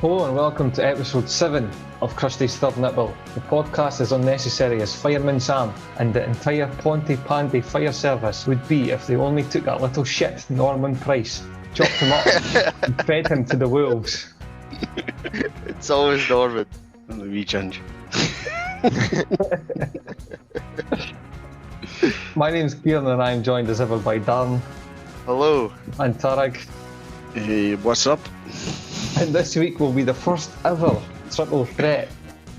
Hello and welcome to episode 7 of Krusty's Third Nipple. The podcast is unnecessary as Fireman Sam and the entire Ponty-Pandy fire service would be if they only took that little shit Norman Price, chopped him up and fed him to the wolves. It's always Norman. And the wee ginger. My name's Kieran and I'm joined as ever by Darren. Hello. And Tarig. Hey, what's up? And this week will be the first ever triple threat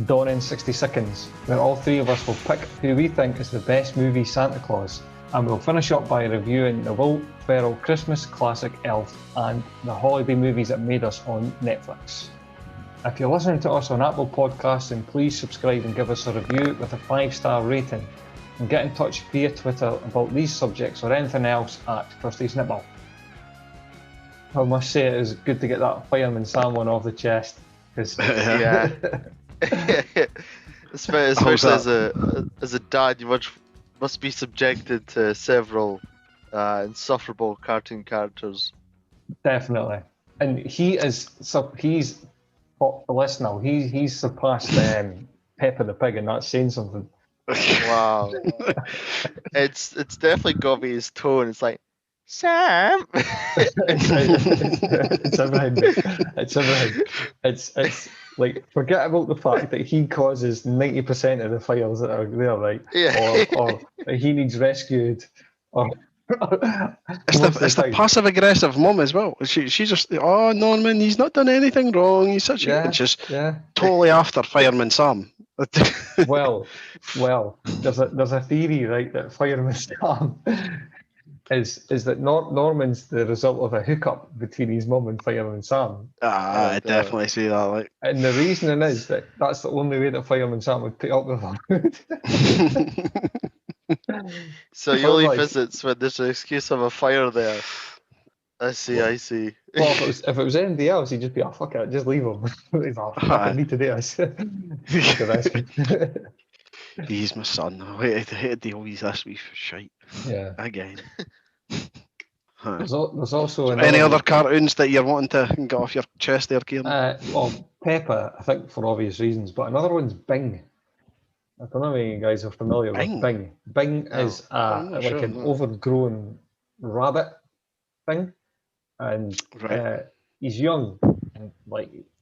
Dawn in 60 Seconds, where all three of us will pick who we think is the best movie Santa Claus. And we'll finish up by reviewing the Will Ferrell Christmas classic Elf and the holiday movies that made us on Netflix. If you're listening to us on Apple Podcasts, then please subscribe and give us a review with a 5-star rating. And get in touch via Twitter about these subjects or anything else at Krusty's Nipple. I must say it is good to get that Fireman Sam one off the chest. Yeah. Especially as a dad, you must be subjected to several insufferable cartoon characters. Definitely. And he's surpassed Peppa the Pig, and that's saying something. Wow. It's definitely got me his tone. It's like, Sam. It's everything. It's like, forget about the fact that he causes 90% of the fires that are there, right? Yeah. Or he needs rescued. Or It's the passive aggressive mum as well. She just, oh, Norman, he's not done anything wrong. He's such a totally after Fireman Sam. well, there's a theory, right, that Fireman Sam is that Norman's the result of a hookup between his mum and Fireman Sam. I definitely see that. Like, and the reasoning is that that's the only way that Fireman Sam would put up with him. So he only visits when there's an excuse of a fire there. I see. Well, if it was anybody else, he'd just be, oh, fuck it, just leave him. He's like, I need to do this. He's my son. I hate to deal with this wee shite. Yeah. Again. There's also any other cartoons that you're wanting to get off your chest there, Kieran? Well, Peppa, I think for obvious reasons, but another one's Bing. I don't know if you guys are familiar with Bing. Bing is an overgrown rabbit thing, and he's young,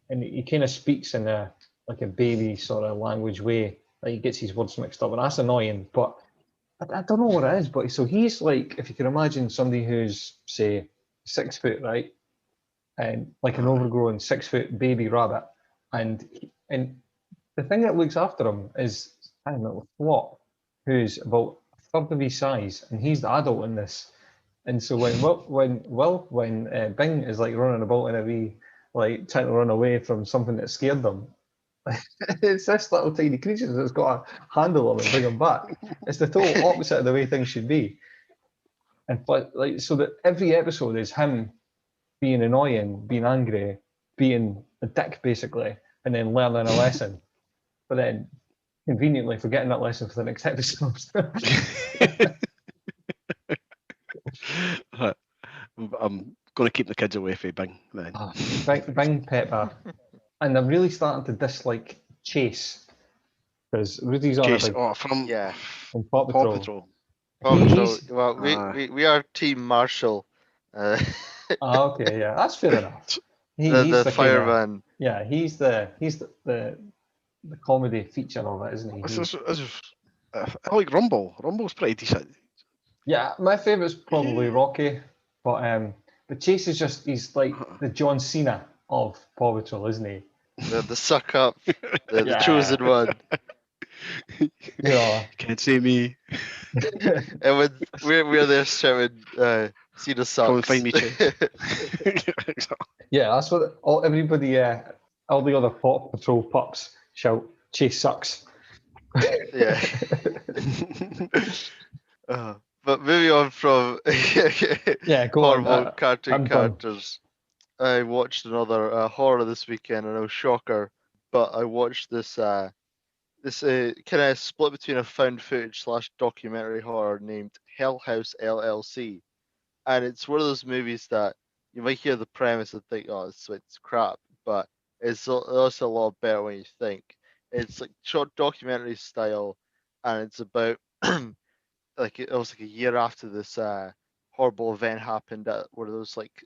and he kind of speaks in a baby sort of language way. Like, he gets his words mixed up, and that's annoying. But I don't know what it is. But so he's like, if you can imagine somebody who's, say, 6 foot, right, and like an overgrown 6 foot baby rabbit, and the thing that looks after him is, I don't know, Flop, who's about a third of his size, and he's the adult in this. And so when Bing is like running about in a wee, like trying to run away from something that scared them, it's this little tiny creature that's got a handle on it and bring him back. It's the total opposite of the way things should be. And so that every episode is him being annoying, being angry, being a dick basically, and then learning a lesson. But then conveniently forgetting that lesson for the next episode. I'm going to keep the kids away from Bing then. Bing, Peppa. And I'm really starting to dislike Chase, because Rudy's on from Paw Patrol. Paw Patrol. Well, we are Team Marshall. Okay, yeah, that's fair enough. He's the fireman. He's the comedy feature of it, isn't he? I like Rumble. Rumble's pretty decent. Yeah, my favourite's probably Rocky, but Chase is he's like the John Cena of Paw Patrol, isn't he? The suck up, the chosen one. Yeah. Can't see me. And when we're there shouting, Cena sucks. Come and find me, Chase. Yeah, that's what everybody, all the other Paw Patrol pups shout, Chase sucks. Yeah. But moving on from horrible cartoon characters, I watched another horror this weekend, and no shocker, but I watched this kind of split between a found footage / documentary horror named Hell House LLC, and it's one of those movies that you might hear the premise and think, oh, it's crap, but It's also a lot better when you think. It's like short documentary style, and it's about like it was like a year after this horrible event happened at one of those like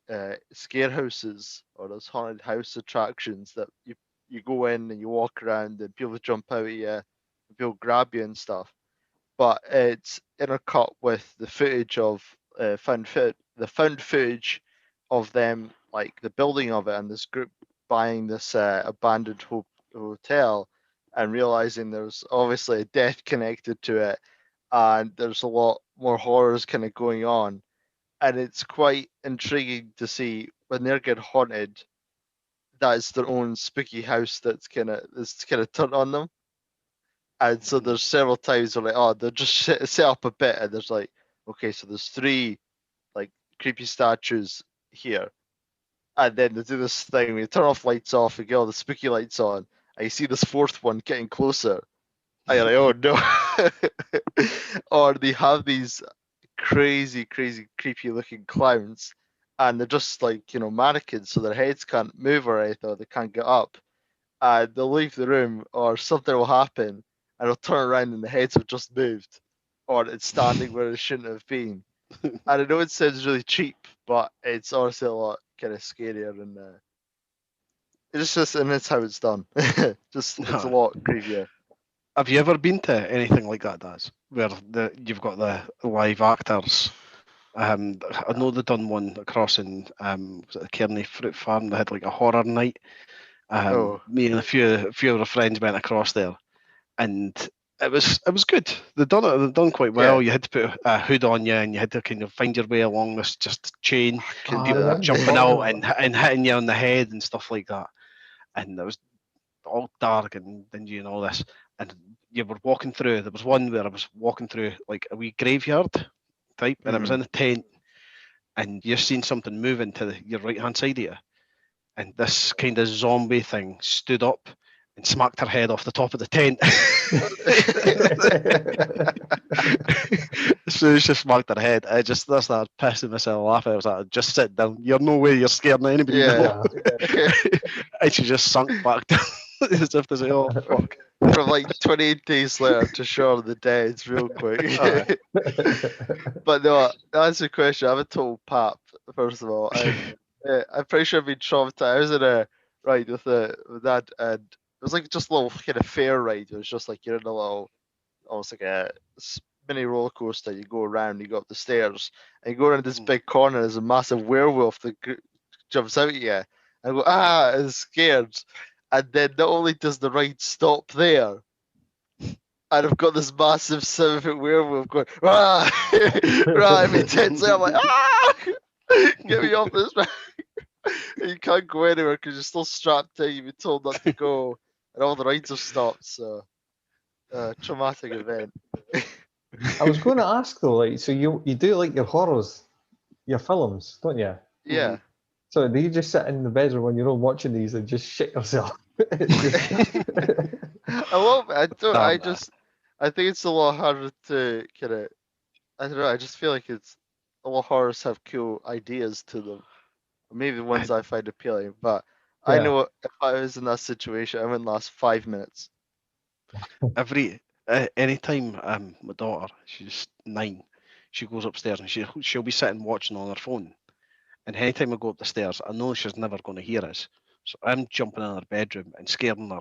scare houses or those haunted house attractions that you go in and you walk around and people jump out at you, and people grab you and stuff. But it's intercut with the footage of the found footage of them, like the building of it, and this group buying this abandoned hotel and realizing there's obviously a death connected to it, and there's a lot more horrors kind of going on, and it's quite intriguing to see when they're getting haunted. That's their own spooky house that's kind of turned on them. And so there's several times where like, oh, they're just set up a bit, and there's like, okay, so there's 3 like creepy statues here, and then they do this thing where you turn lights off and get all the spooky lights on, and you see this 4th one getting closer, and you're like, oh no. Or they have these crazy, creepy looking clowns, and they're just like, mannequins, so their heads can't move or anything, or they can't get up, and they'll leave the room, or something will happen, and it'll turn around and the heads have just moved, or it's standing where it shouldn't have been. And I know it sounds really cheap, but it's honestly a lot kind of scarier, and it's how it's done. It's a lot creepier. Have you ever been to anything like that, Daz? Where you've got the live actors? I know they done one across in was it the Kearney Fruit Farm? They had like a horror night. Me and a few of the friends went across there, and it was good. They'd done quite well. You had to put a hood on you, and you had to kind of find your way along this just chain. People jumping out and hitting you on the head and stuff like that. And it was all dark and dingy and all this. And you were walking through. There was one where I was walking through like a wee graveyard type, and I was in a tent, and you're seeing something moving to your right hand side of you, and this kind of zombie thing stood up and smacked her head off the top of the tent. As soon as she smacked her head, I started pissing myself laughing. I was like, just sit down. You're no way you're scared of anybody. Yeah. And she just sunk back down as if to say, oh, fuck. From like 28 days later to Shaun of the Dead, real quick. But no, to answer the question, I haven't told Pap, first of all. I'm pretty sure I've been traumatized. I was in a ride with that, and it was like just a little kind of fair ride. It was just like you're in a little, almost like a mini roller coaster. You go around, you go up the stairs, and you go around this big corner. There's a massive werewolf that jumps out at you. And I go, and scared. And then not only does the ride stop there, and I've got this massive 7-foot werewolf going, right, intensely. I'm like, get me off this ride. And you can't go anywhere because you're still strapped in. You've been told not to go, and all the rides have stopped. So, traumatic event. I was going to ask though, like, so you do like your horrors, your films, don't you? Yeah. So do you just sit in the bedroom when you're all watching these and just shit yourself? I love it. I think it's a lot harder to kind of, I don't know, I just feel like it's, a lot of horrors have cool ideas to them. Maybe the ones I find appealing, but I know if I was in that situation, I wouldn't last 5 minutes. Anytime my daughter, she's 9, she goes upstairs and she'll be sitting watching on her phone. And anytime I go up the stairs, I know she's never going to hear us. So I'm jumping in her bedroom and scaring her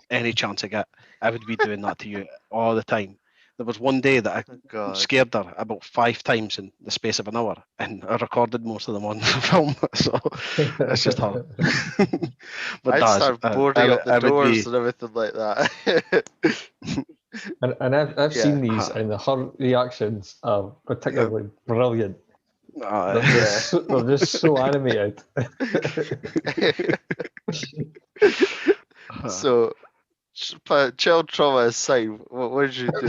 any chance I get. I would be doing that to you all the time. There was one day that I scared her about 5 times in the space of an hour, and I recorded most of them on the film. So it's just her. But I'd start boarding up the doors and everything like that. and I've seen these, and her reactions are particularly brilliant. They're just so animated. So, child trauma aside, what did you do,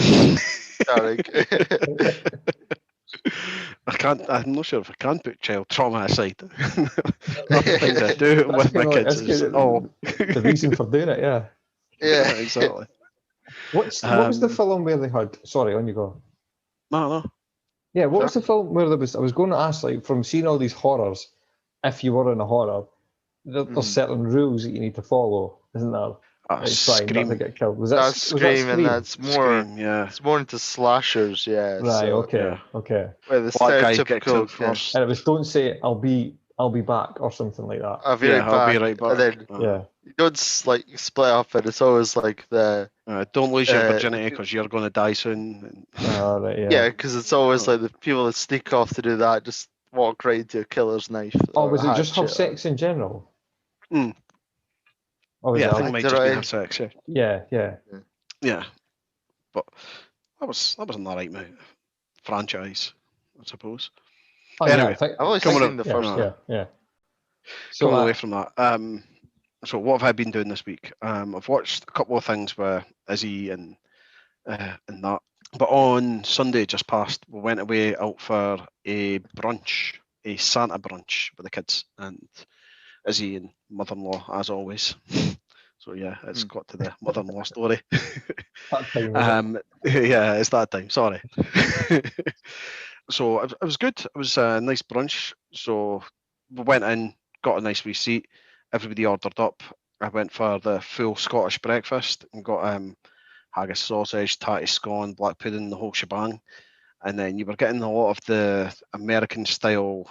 Tarig? I'm not sure if I can put child trauma aside. Other things I do with my kids is the reason for doing it. Yeah, exactly. What was the film where they had? Sorry, on you go. No. Yeah, what was the film where there was? I was going to ask, like, from seeing all these horrors, if you were in a horror, there's certain rules that you need to follow, isn't there? It's fine not to get killed. That's Scream, and that's more. Scream, yeah. It's more into slashers, yeah. Right. So, okay. Where the stereotypical first. And it was don't say I'll be back or something like that. I'll be right back. And then you don't like split up, and it's always like the don't lose your virginity because you're going to die soon. Right, yeah, because it's always like the people that sneak off to do that just walk right into a killer's knife. Oh, was it just have sex in general? Yeah, I think it might just be have sex. Yeah. But that was an alright franchise, I suppose. Oh, anyway, I've only seen the first one. Yeah. So coming away from that, so what have I been doing this week? I've watched a couple of things with Izzy and that. But on Sunday just past, we went away out for a brunch, a Santa brunch with the kids and Izzy and mother-in-law as always. So yeah, it's got to the mother-in-law story. Yeah, it's that time. Sorry. So it was good. It was a nice brunch. So we went in, got a nice wee seat. Everybody ordered up. I went for the full Scottish breakfast and got haggis sausage, tatty scone, black pudding, the whole shebang. And then you were getting a lot of the American style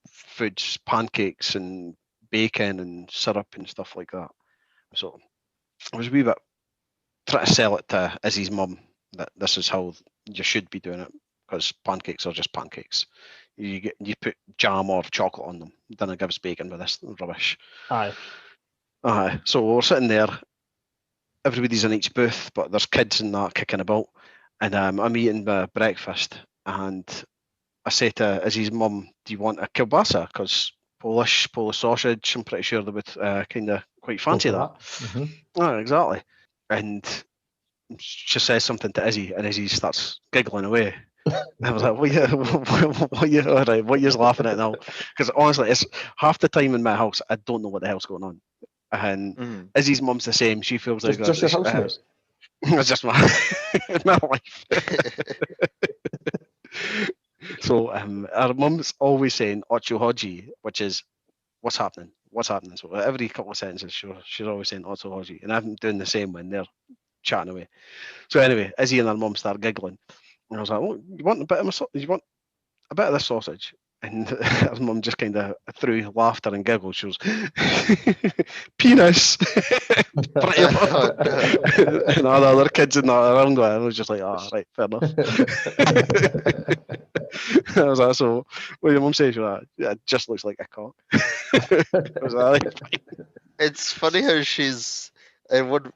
foods, pancakes and bacon and syrup and stuff like that. So I was a wee bit trying to sell it to Izzy's mum that this is how you should be doing it, because pancakes are just pancakes. You put jam or chocolate on them. Then it gives bacon with this rubbish. Aye. So we're sitting there. Everybody's in each booth, but there's kids and that kicking about. And I'm eating my breakfast, and I say to Izzy's mum, "Do you want a kielbasa? Because Polish sausage, I'm pretty sure they would kind of quite fancy that." Oh, exactly. And she says something to Izzy, and Izzy starts giggling away. I was like, what you laughing at now? Because honestly, it's half the time in my house, I don't know what the hell's going on. And Izzy's mum's the same. She feels like just your housemate. It's just my life. So our mum's always saying "Ocho Hodgie," which is what's happening. So every couple of sentences, she's always saying "Ocho Hodgie," and I'm doing the same when they're chatting away. So anyway, Izzy and her mum start giggling, and I was like, "Oh, you want a bit of this sausage?" And her mum just kind of through laughter and giggles, she was penis. And all the other kids in that around her, I was just like, right, fair enough. I was like, so what your mum says? She was like, yeah, it just looks like a cock. I was like, fine. It's funny how she's one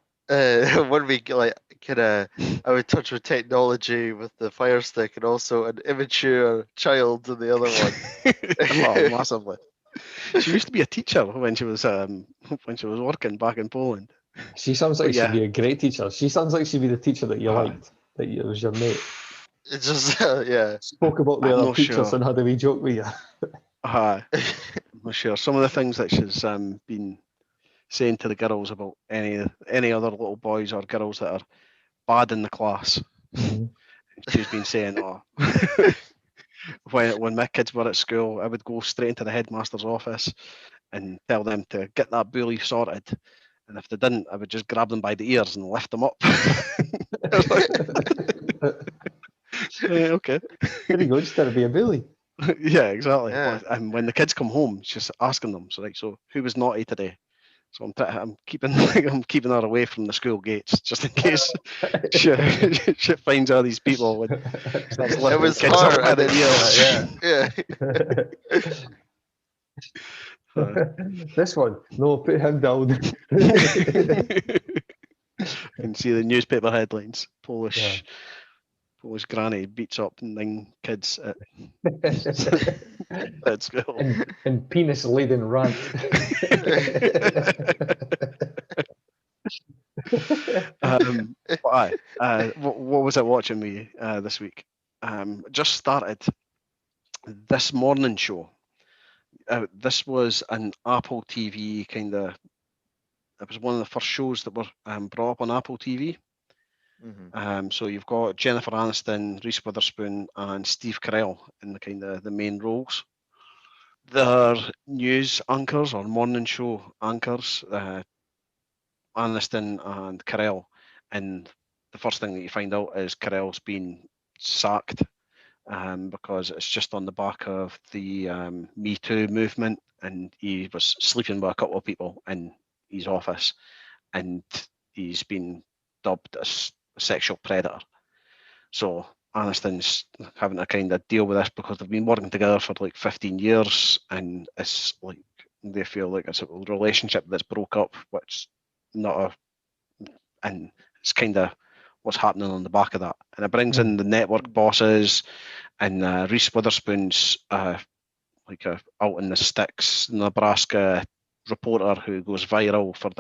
week like kind of out of touch with technology with the Fire Stick, and also an immature child in the other one. Massively. She used to be a teacher when she was working back in Poland. She sounds like she'd be a great teacher. She sounds like she'd be the teacher that you liked, that was your mate. It's just spoke about the other teachers and had a wee joke with you. I'm not sure. Some of the things that she's been saying to the girls about any other little boys or girls that are bad in the class. She's been saying, when my kids were at school, I would go straight into the headmaster's office and tell them to get that bully sorted. And if they didn't, I would just grab them by the ears and lift them up. Okay. Very good. Just gotta be a bully. Yeah, exactly. Yeah. And when the kids come home, she's asking them, so who was naughty today? So I'm keeping her away from the school gates just in case she finds all these people. It was hard at the This one, no, put him down. You can see the newspaper headlines: Polish granny beats up 9 kids at school. And penis-laden rant. What was I watching this week? Just started This Morning Show. This was an Apple TV kind of. It was one of the first shows that were brought up on Apple TV. So you've got Jennifer Aniston, Reese Witherspoon, and Steve Carell in the main roles. They're news anchors or morning show anchors, Aniston and Carell, and the first thing that you find out is Carell's been sacked because it's just on the back of the Me Too movement, and he was sleeping with a couple of people in his office, and he's been dubbed as a sexual predator. So Aniston's having to kind of deal with this because they've been working together for like 15 years, and it's like they feel like it's a relationship that's broke up, which not and it's kind of what's happening on the back of that. And it brings in the network bosses, and Reese Witherspoon's like out in the sticks, Nebraska reporter who goes viral for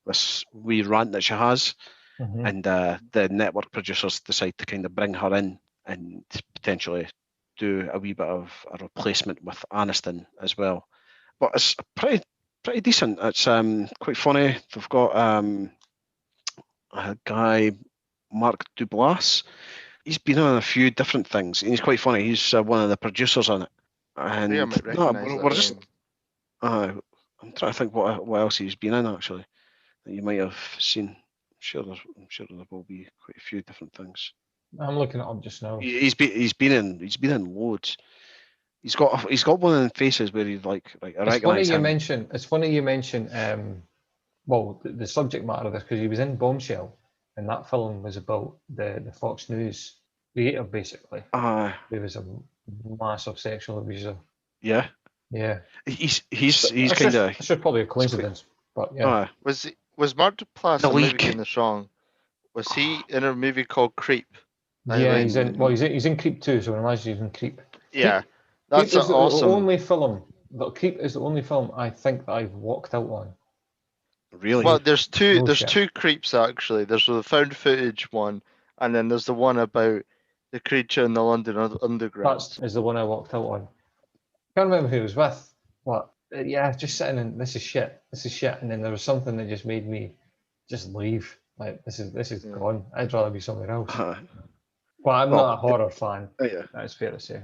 this wee rant that she has. And the network producers decide to kind of bring her in and potentially do a wee bit of a replacement with Aniston as well. But it's pretty decent. It's quite funny. They've got a guy, Mark Duplass. He's been on a few different things, and he's quite funny. He's one of the producers on it. And I might recognize I'm trying to think what else he's been in actually that you might have seen. I'm sure there will be quite a few different things. I'm looking it up just now. He's been in loads. He's got one of the faces where he's like it's funny you mention well, the subject matter of this, because he was in Bombshell, and that film was about the Fox News creator basically. There was a massive sexual abuser. Yeah. He's kind of. It's just probably a coincidence, but yeah. Was Mark Duplass in the movie getting this wrong? Was he in a movie called Creep? Yeah, he's in Creep too, so I imagine he's in Creep. Yeah, that's awesome. The only film. Creep is the only film I think that I've walked out on. Really? Well, there's two Creeps actually. There's the found footage one, and then there's the one about the creature in the London Underground. That is the one I walked out on. I can't remember who it was with. What? Yeah, just sitting in this is shit, and then there was something that just made me just leave. Like this is gone. I'd rather be somewhere else. But I'm not a horror fan. Yeah, that's fair to say.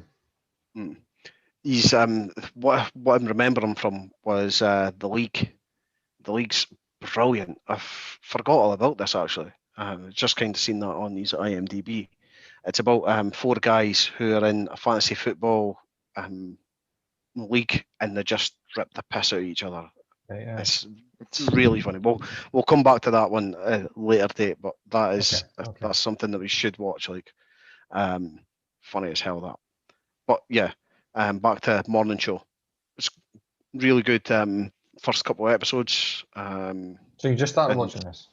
He's what I'm remembering from was the League. The League's brilliant. I forgot all about this actually. Just kind of seen that on his IMDb. It's about 4 guys who are in a fantasy football league, and they just rip the piss out of each other. Yeah. It's really funny. We'll come back to that one at a later date, but that's something that we should watch. Like, funny as hell that. But yeah, back to Morning Show. It's really good. First couple of episodes. So you just started watching this?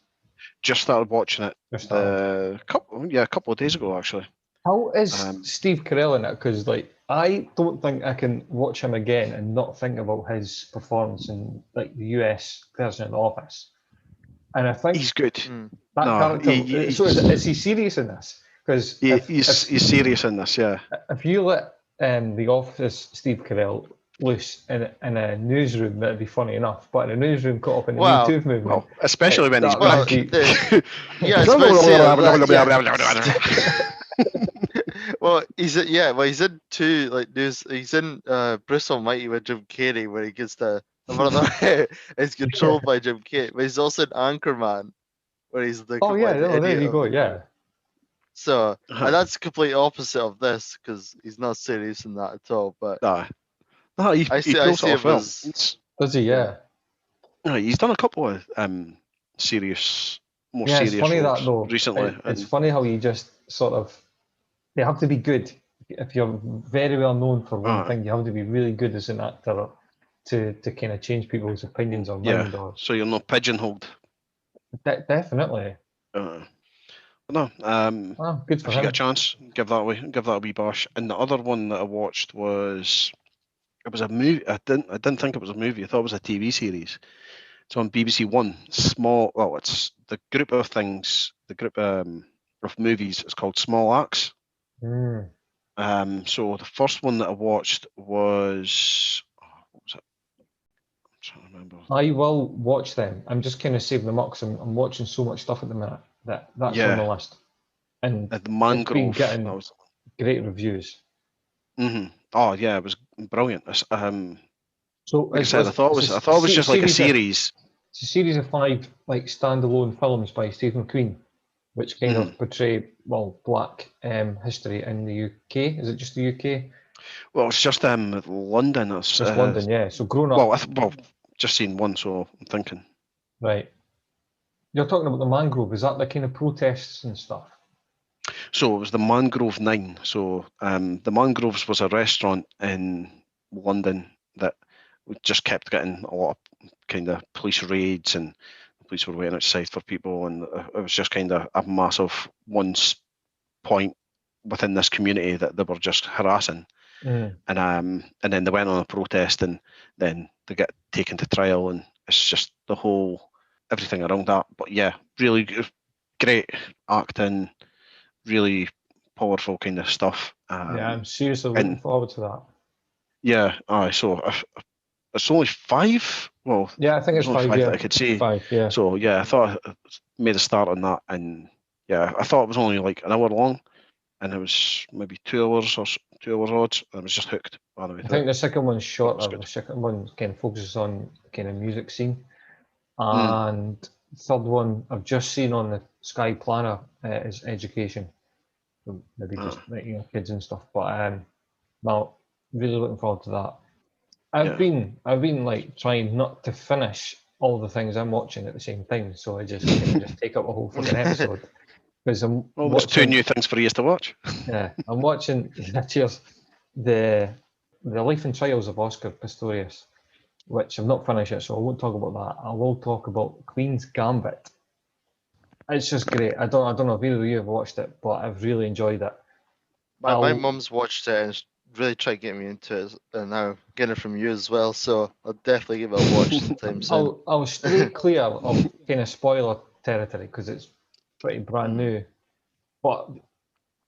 Just started watching it. A couple of days ago actually. How is Steve Carell in it? Because I don't think I can watch him again and not think about his performance in the US version of The Office. And I think he's good. That character. Is he serious in this? Because he's serious in this. Yeah. If you let The Office Steve Carell loose in a newsroom, that'd be funny enough. But in a newsroom caught up in the Me Too movement, well, especially when he's black. Well, he's in two news. He's in Bruce Almighty with Jim Carrey, where he gets the brother is controlled by Jim Carrey. But he's also in Anchorman, where he's the there you go, yeah. So and that's the complete opposite of this, because he's not serious in that at all. But I see him as. Does he? Yeah. No, he's done a couple of serious it's funny roles that though recently. It's funny how you just sort of. They have to be good. If you're very well known for one thing, you have to be really good as an actor to kind of change people's opinions on mind. So you're not pigeonholed. Definitely. No. Good for if him. You get a chance, give that a wee bash. And the other one that I watched was a movie. I didn't think it was a movie. I thought it was a TV series. It's on BBC One. It's the group of things. The group of movies is called Small Axe. So the first one that I watched was what was it? I'm trying to remember. I will watch them. I'm just kind of saving them up because I'm watching so much stuff at the minute that's on the list. And The Mangrove. It's been getting great reviews. Oh yeah, it was brilliant. So like I said, I thought it was just like a series. It's a series of 5 like standalone films by Steve McQueen, which kind of portray black history in the UK. Is it just the UK? Well, it's just London. It's just London, yeah. So growing up. Well, just seen one, so I'm thinking. Right. You're talking about the Mangrove. Is that the kind of protests and stuff? So it was the Mangrove 9. So the Mangroves was a restaurant in London that just kept getting a lot of kind of police raids, and the police were waiting outside for people, and it was just kind of a massive point within this community that they were just harassing. And then they went on a protest, and then they get taken to trial, and it's just the whole everything around that. But yeah, really great acting, really powerful kind of stuff. Yeah, I'm seriously looking forward to that. Yeah, so it's only 5. Well, yeah, I think it's 5. That I could see. 5, yeah. So yeah, I thought I made a start on that, and yeah, I thought it was only like an hour long, and it was maybe 2 hours or 2 hours odd. I was just hooked. I think the second one's shorter. The second one kind of focuses on kind of music scene, and the third one I've just seen on the Sky Planner is education, so maybe just kids and stuff. But well, really looking forward to that. I've been like trying not to finish all the things I'm watching at the same time, so I just take up a whole fucking episode. Because there's 2 new things for you to watch. Yeah, I'm watching. Cheers. The Life and Trials of Oscar Pistorius, which I've not finished yet, so I won't talk about that. I will talk about Queen's Gambit. It's just great. I don't know if either of you have watched it, but I've really enjoyed it. My mum's watched it and really tried to get me into it, and now getting it from you as well. So I'll definitely give it a watch sometime soon. I'll stay clear of kind of spoiler territory because it's pretty brand new. But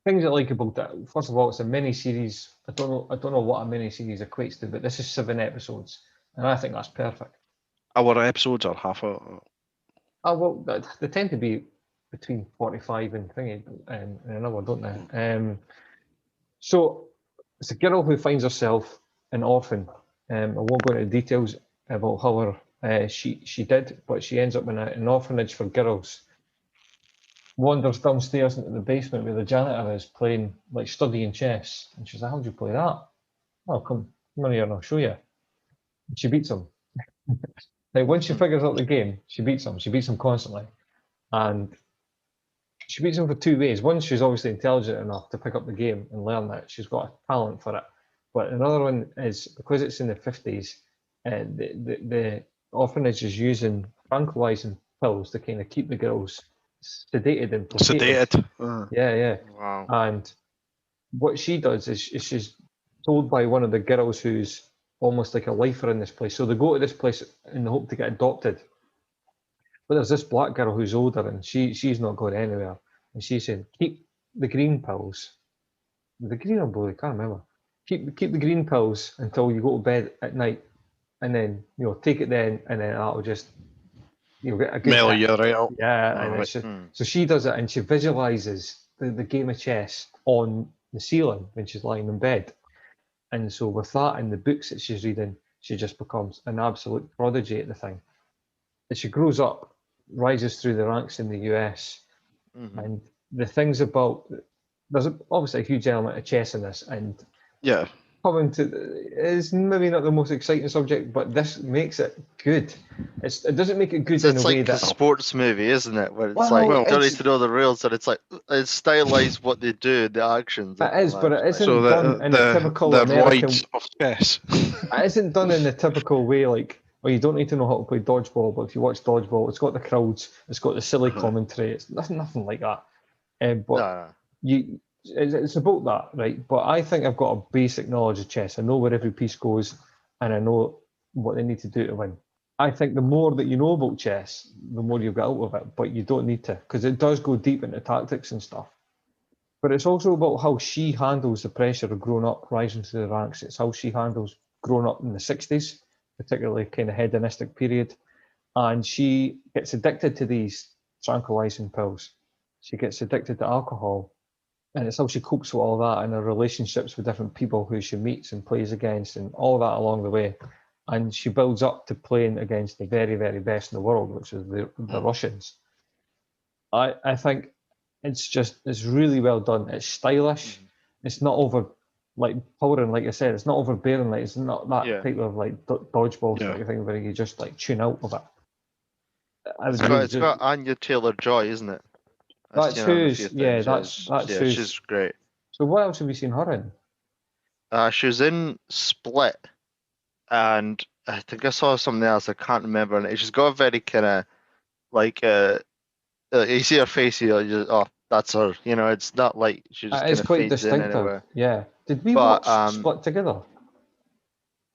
things I like about it, first of all, it's a mini series. I don't know what a mini series equates to, but this is 7 episodes, and I think that's perfect. Our episodes are half a. Oh well, they tend to be between 45 and an hour, don't they? So it's a girl who finds herself an orphan. I won't go into details about how she did, but she ends up in an orphanage for girls. Wanders downstairs into the basement where the janitor is studying chess, and she's like, "How do you play that?" "Oh, come in here and I'll show you." And she beats him. Now, once she figures out the game, she beats him. She beats him constantly, and she beats him for 2 ways. One, she's obviously intelligent enough to pick up the game and learn that she's got a talent for it. But another one is because it's in the 50s, the orphanage is using tranquilizing pills to kind of keep the girls sedated and sedated. Yeah. Wow. And what she does is she's told by one of the girls who's almost like a lifer in this place. So they go to this place in the hope to get adopted. But there's this black girl who's older, and she's not going anywhere. And she's saying, keep the green pills. The green or blue, I can't remember. Keep the green pills until you go to bed at night, and then take it then, and then that'll just get a good mellow you right out. Yeah, and so she does it, and she visualizes the game of chess on the ceiling when she's lying in bed. And so with that and the books that she's reading, she just becomes an absolute prodigy at the thing. As she grows up, rises through the ranks in the US, and the things about, there's obviously a huge element of chess in this, and coming to, is maybe not the most exciting subject, but this makes it good. It doesn't make it good in a way that... It's like a sports movie, isn't it? Where it's you don't need to know the rules, and it's like, it's stylized what they do, the actions. It is, but it isn't done in a typical American... of chess. It isn't done in the typical way, like, you don't need to know how to play dodgeball, but if you watch dodgeball, it's got the crowds, it's got the silly commentary, it's nothing like that. It's about that, right? But I think I've got a basic knowledge of chess. I know where every piece goes, and I know what they need to do to win. I think the more that you know about chess, the more you get out of it, but you don't need to, because it does go deep into tactics and stuff. But it's also about how she handles the pressure of growing up, rising through the ranks. It's how she handles growing up in the 60s, particularly kind of hedonistic period. And she gets addicted to these tranquilizing pills. She gets addicted to alcohol. and it's how she copes with all that and her relationships with different people who she meets and plays against and all that along the way. And she builds up to playing against the very, very best in the world, which is the Russians. I think it's really well done. It's stylish. It's not over powering, like I said. It's not overbearing. Like it's not that type of dodgeball sort of thing where you just tune out of it. It's got Anya Taylor-Joy, isn't it? That's she's great. So what else have you seen her in? She was in Split, and I think I saw something else. I can't remember. And she's got a very kind of you see her face, you just that's her. It's not like she just kind of quite fades in anywhere. Yeah. Did we watch Split together?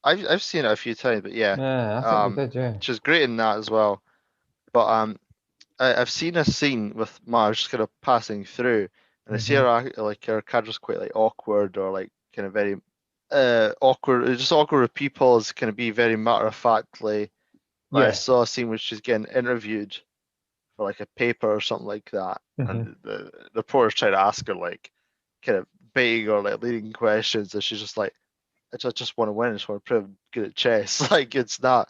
I've seen it a few times, but yeah. Yeah, I think we did. Yeah. She's great in that as well. But I've seen a scene with Marge just kind of passing through, and I see her her character's quite awkward or kind of very awkward. It's just awkward with people. It's kind of be very matter of factly. I saw a scene where she's getting interviewed for a paper or something like that, and the reporter's trying to ask her kind of big or leading questions, and she's just I just want to win. I just want to prove I'm good at chess. It's not.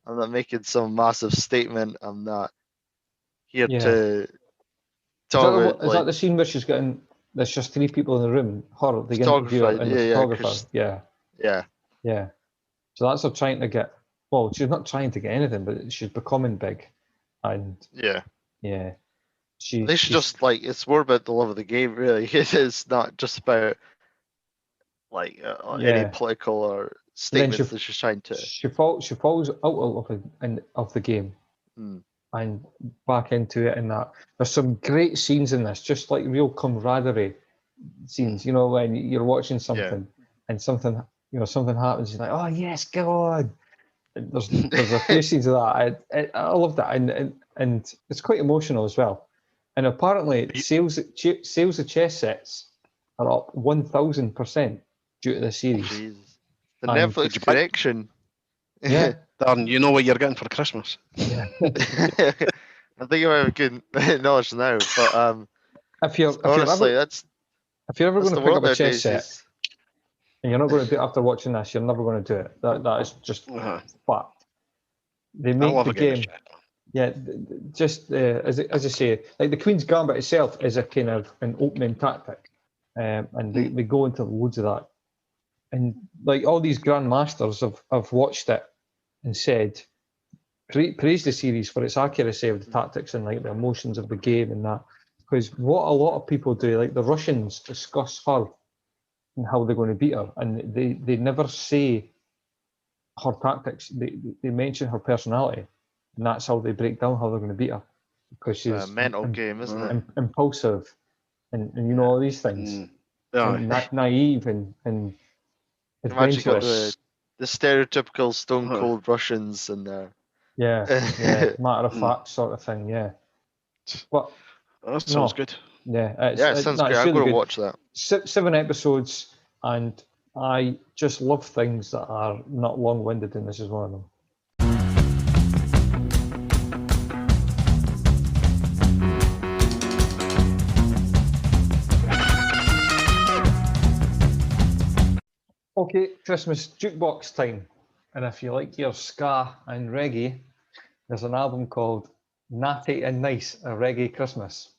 I'm not making some massive statement. I'm not here to talk about. Is that the scene where she's getting? There's just 3 people in the room. Her, the interviewer, and the photographer. Yeah. So that's her trying to get. Well, she's not trying to get anything, but she's becoming big, and yeah. She's just it's more about the love of the game, really. It is not just about any political or statements that she's trying to. She falls out of the game and back into it, and that there's some great scenes in this, just real camaraderie scenes. When you're watching something and something happens, you're like, oh yes, go on. And there's a few scenes of that. I love that, and it's quite emotional as well. And apparently, sales of chess sets are up 1,000% due to the series. Jesus. The Netflix connection. Yeah. Darren, you know what you're getting for Christmas. Yeah. I think I have good knowledge now, but if you're ever going to pick up a chess set and you're not going to do it after watching this, you're never going to do it. That is just fact. They make the game. Yeah, just as I say, the Queen's Gambit itself is a kind of an opening tactic, and they go into loads of that. And all these grandmasters have watched it and said, praise the series for its accuracy of the tactics and the emotions of the game and that. Because what a lot of people do, the Russians discuss her and how they're going to beat her, and they never say her tactics. They mention her personality, and that's how they break down how they're going to beat her. Because she's a mental game, isn't it? Impulsive, and all these things. Naive and imagine got the stereotypical stone cold Russians and matter of fact sort of thing. Yeah, but that sounds good. Yeah, it sounds great. I'm going to watch that. 7 episodes, and I just love things that are not long-winded, and this is one of them. Okay, Christmas jukebox time. And if you like your ska and reggae, there's an album called Natty and Nice, a Reggae Christmas,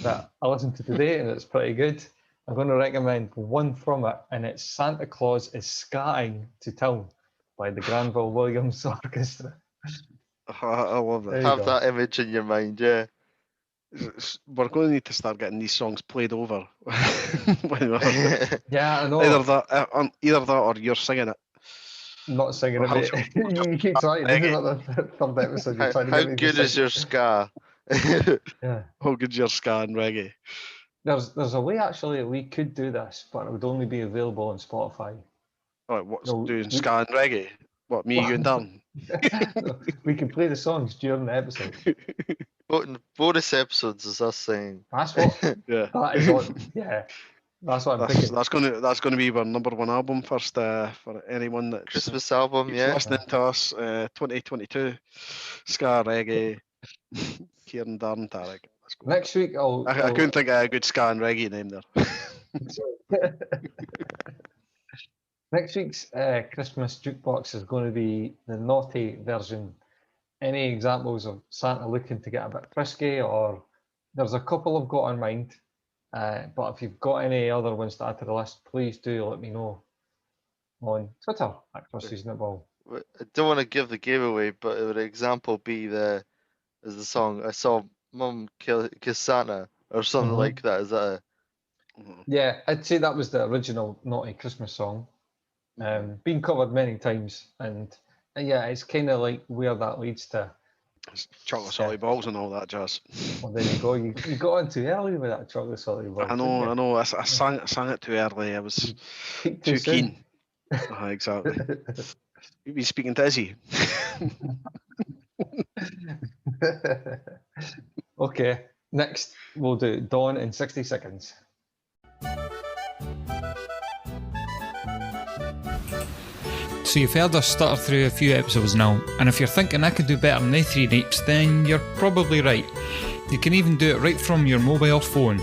that I listened to today, and it's pretty good. I'm going to recommend one from it, and it's Santa Claus is Skaing to Town by the Granville Williams Orchestra. I love that. Have that image in your mind, yeah. We're going to need to start getting these songs played over. Yeah, I know. Either that or you're singing it. Not singing it, mate. You keep trying. This is not the third episode. How good is your ska? Yeah. How good is your ska and reggae? There's a way actually we could do this, but it would only be available on Spotify. Alright, what's doing ska and reggae? What, me, you and Dan? We can play the songs during the episode. Bonus episodes is us saying. That's what. Yeah. That is what. Yeah. That's what I'm thinking. That's going to be our number 1 album first for anyone that's Christmas album, yeah. Listening to us, 2022, ska reggae. Kieran, Darren, Tarig. Next week, I couldn't think of a good ska and reggae name there. Next week's Christmas jukebox is going to be the naughty version. Any examples of Santa looking to get a bit frisky, or there's a couple I've got in mind, but if you've got any other ones to add to the list, please do let me know on Twitter at Krusty's Nipple. I don't want to give the game away, but an example be the song I Saw Mum Kiss Santa or something like that. Is that Yeah, I'd say that was the original naughty Christmas song. Been covered many times, and yeah, it's kind of like where that leads to. Chocolate salty balls and all that jazz. Well, there you go. You got on too early with that chocolate salty balls. I know. I sang it too early. I was too keen. Exactly. You've been speaking to Izzy. Okay, next we'll do Dawn in 60 seconds. So you've heard us stutter through a few episodes now, and if you're thinking I could do better than they 3 rapes, then you're probably right. You can even do it right from your mobile phone.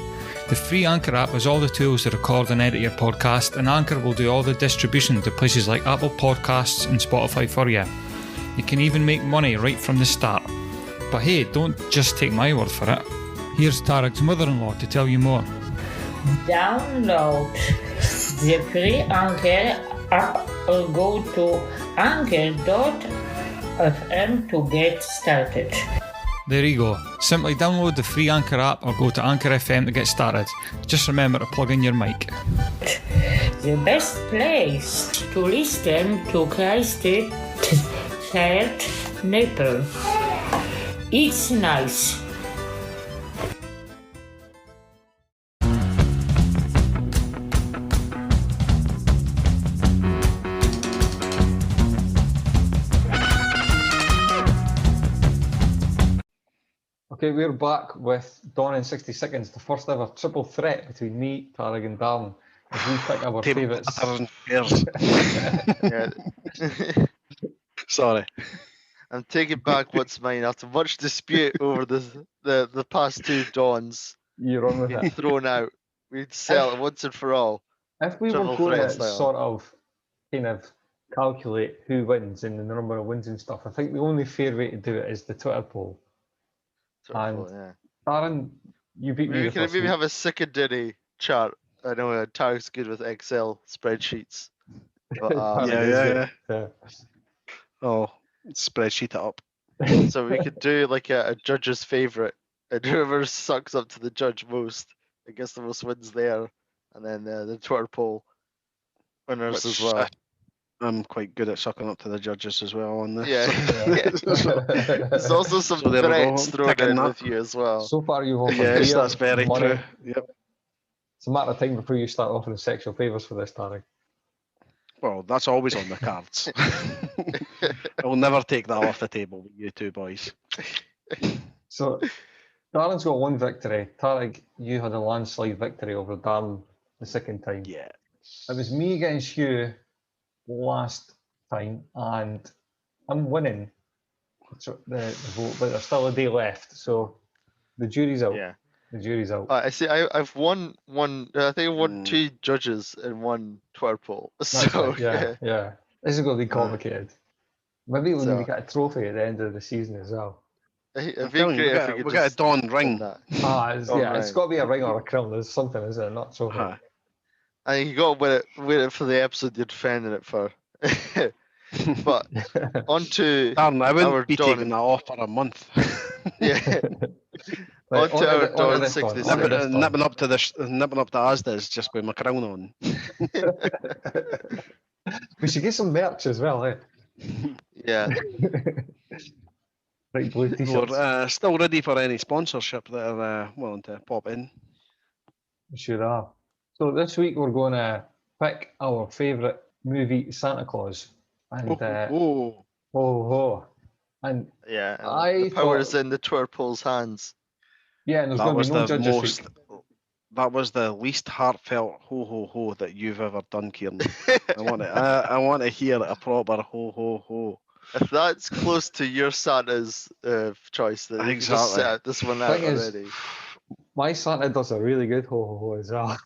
The free Anchor app has all the tools to record and edit your podcast, and Anchor will do all the distribution to places like Apple Podcasts and Spotify for you. You can even make money right from the start. But hey, don't just take my word for it. Here's Tarig's mother-in-law to tell you more. Download the free Anchor app or go to anchor.fm to get started. There you go. Simply download the free Anchor app or go to Anchor FM to get started. Just remember to plug in your mic. The best place to listen to Krusty third Nipple. It's nice. Okay, we're back with Dawn in 60 Seconds, the first ever triple threat between me, Tarig and Darren, as we pick our favourites. Sorry. I'm taking back what's mine after much dispute over the past 2 Dawns. You're on with it. Thrown out. We'd sell it once and for all. If we were going to sort of kind of calculate who wins and the number of wins and stuff, I think the only fair way to do it is the Twitter poll. Darren, you beat me. We can maybe have a secondary chart. I know Tarik's good with Excel spreadsheets. But, yeah. Oh, spreadsheet it up. So we could do like a judge's favourite, and whoever sucks up to the judge most, I guess the most wins there, and then the Twitter poll winners as well. I'm quite good at sucking up to the judges as well on this. Yeah. There's also some threats thrown in with you as well. So far you've offered yes, that's very money. True. Yep. It's a matter of time before you start offering sexual favours for this, Tarig. Well, that's always on the cards. I'll never take that off the table with you two boys. So, Darren's got 1 victory. Tarig, you had a landslide victory over Darren the second time. Yeah. It was me against you last time, and I'm winning the vote, but there's still a day left, so the jury's out. Yeah. The jury's out. I see. I've won one. I think I won 2 judges in 1 Twitter poll. So right. Yeah. This is going to be complicated. Maybe we'll need to get a trophy at the end of the season as well. It'd be great if we could get a Dawn ring. It's got to be a ring or a crown. There's something, isn't it? Not a trophy. And you got to win it for the episode you're defending it for. But on to Darren, I wouldn't be taking that off for a month. Yeah. Right, on to our Dawn 66. Nipping up to Asda's just with my crown on. We should get some merch as well, eh? Yeah. Right, blue t-shirts. We're still ready for any sponsorship that are willing to pop in. We sure are. So this week we're going to pick our favourite movie, Santa Claus. And and yeah, the power is in the Twitter poll's hands. Yeah, and there's going to be no judges. That was the least heartfelt ho ho ho that you've ever done, Kieran. I want to hear a proper ho ho ho. If that's close to your Santa's choice, then you can just set this one out already. My Santa does a really good ho ho ho as well.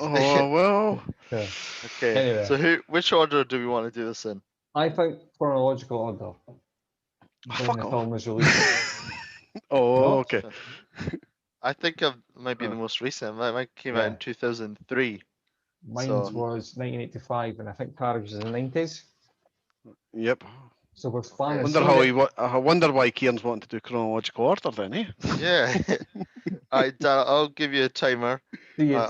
Oh well. Yeah. Okay. Anyway. So which order do we want to do this in? I think chronological order. When the film was released. Oh, okay. I think it might be the most recent. Mine came out in 2003. Mine was 1985, and I think Tarig was in the 90s. Yep. So we're fine. I wonder why Kieran's wanting to do chronological order then, eh? Yeah. Alright, Darren, I'll give you a timer. Do you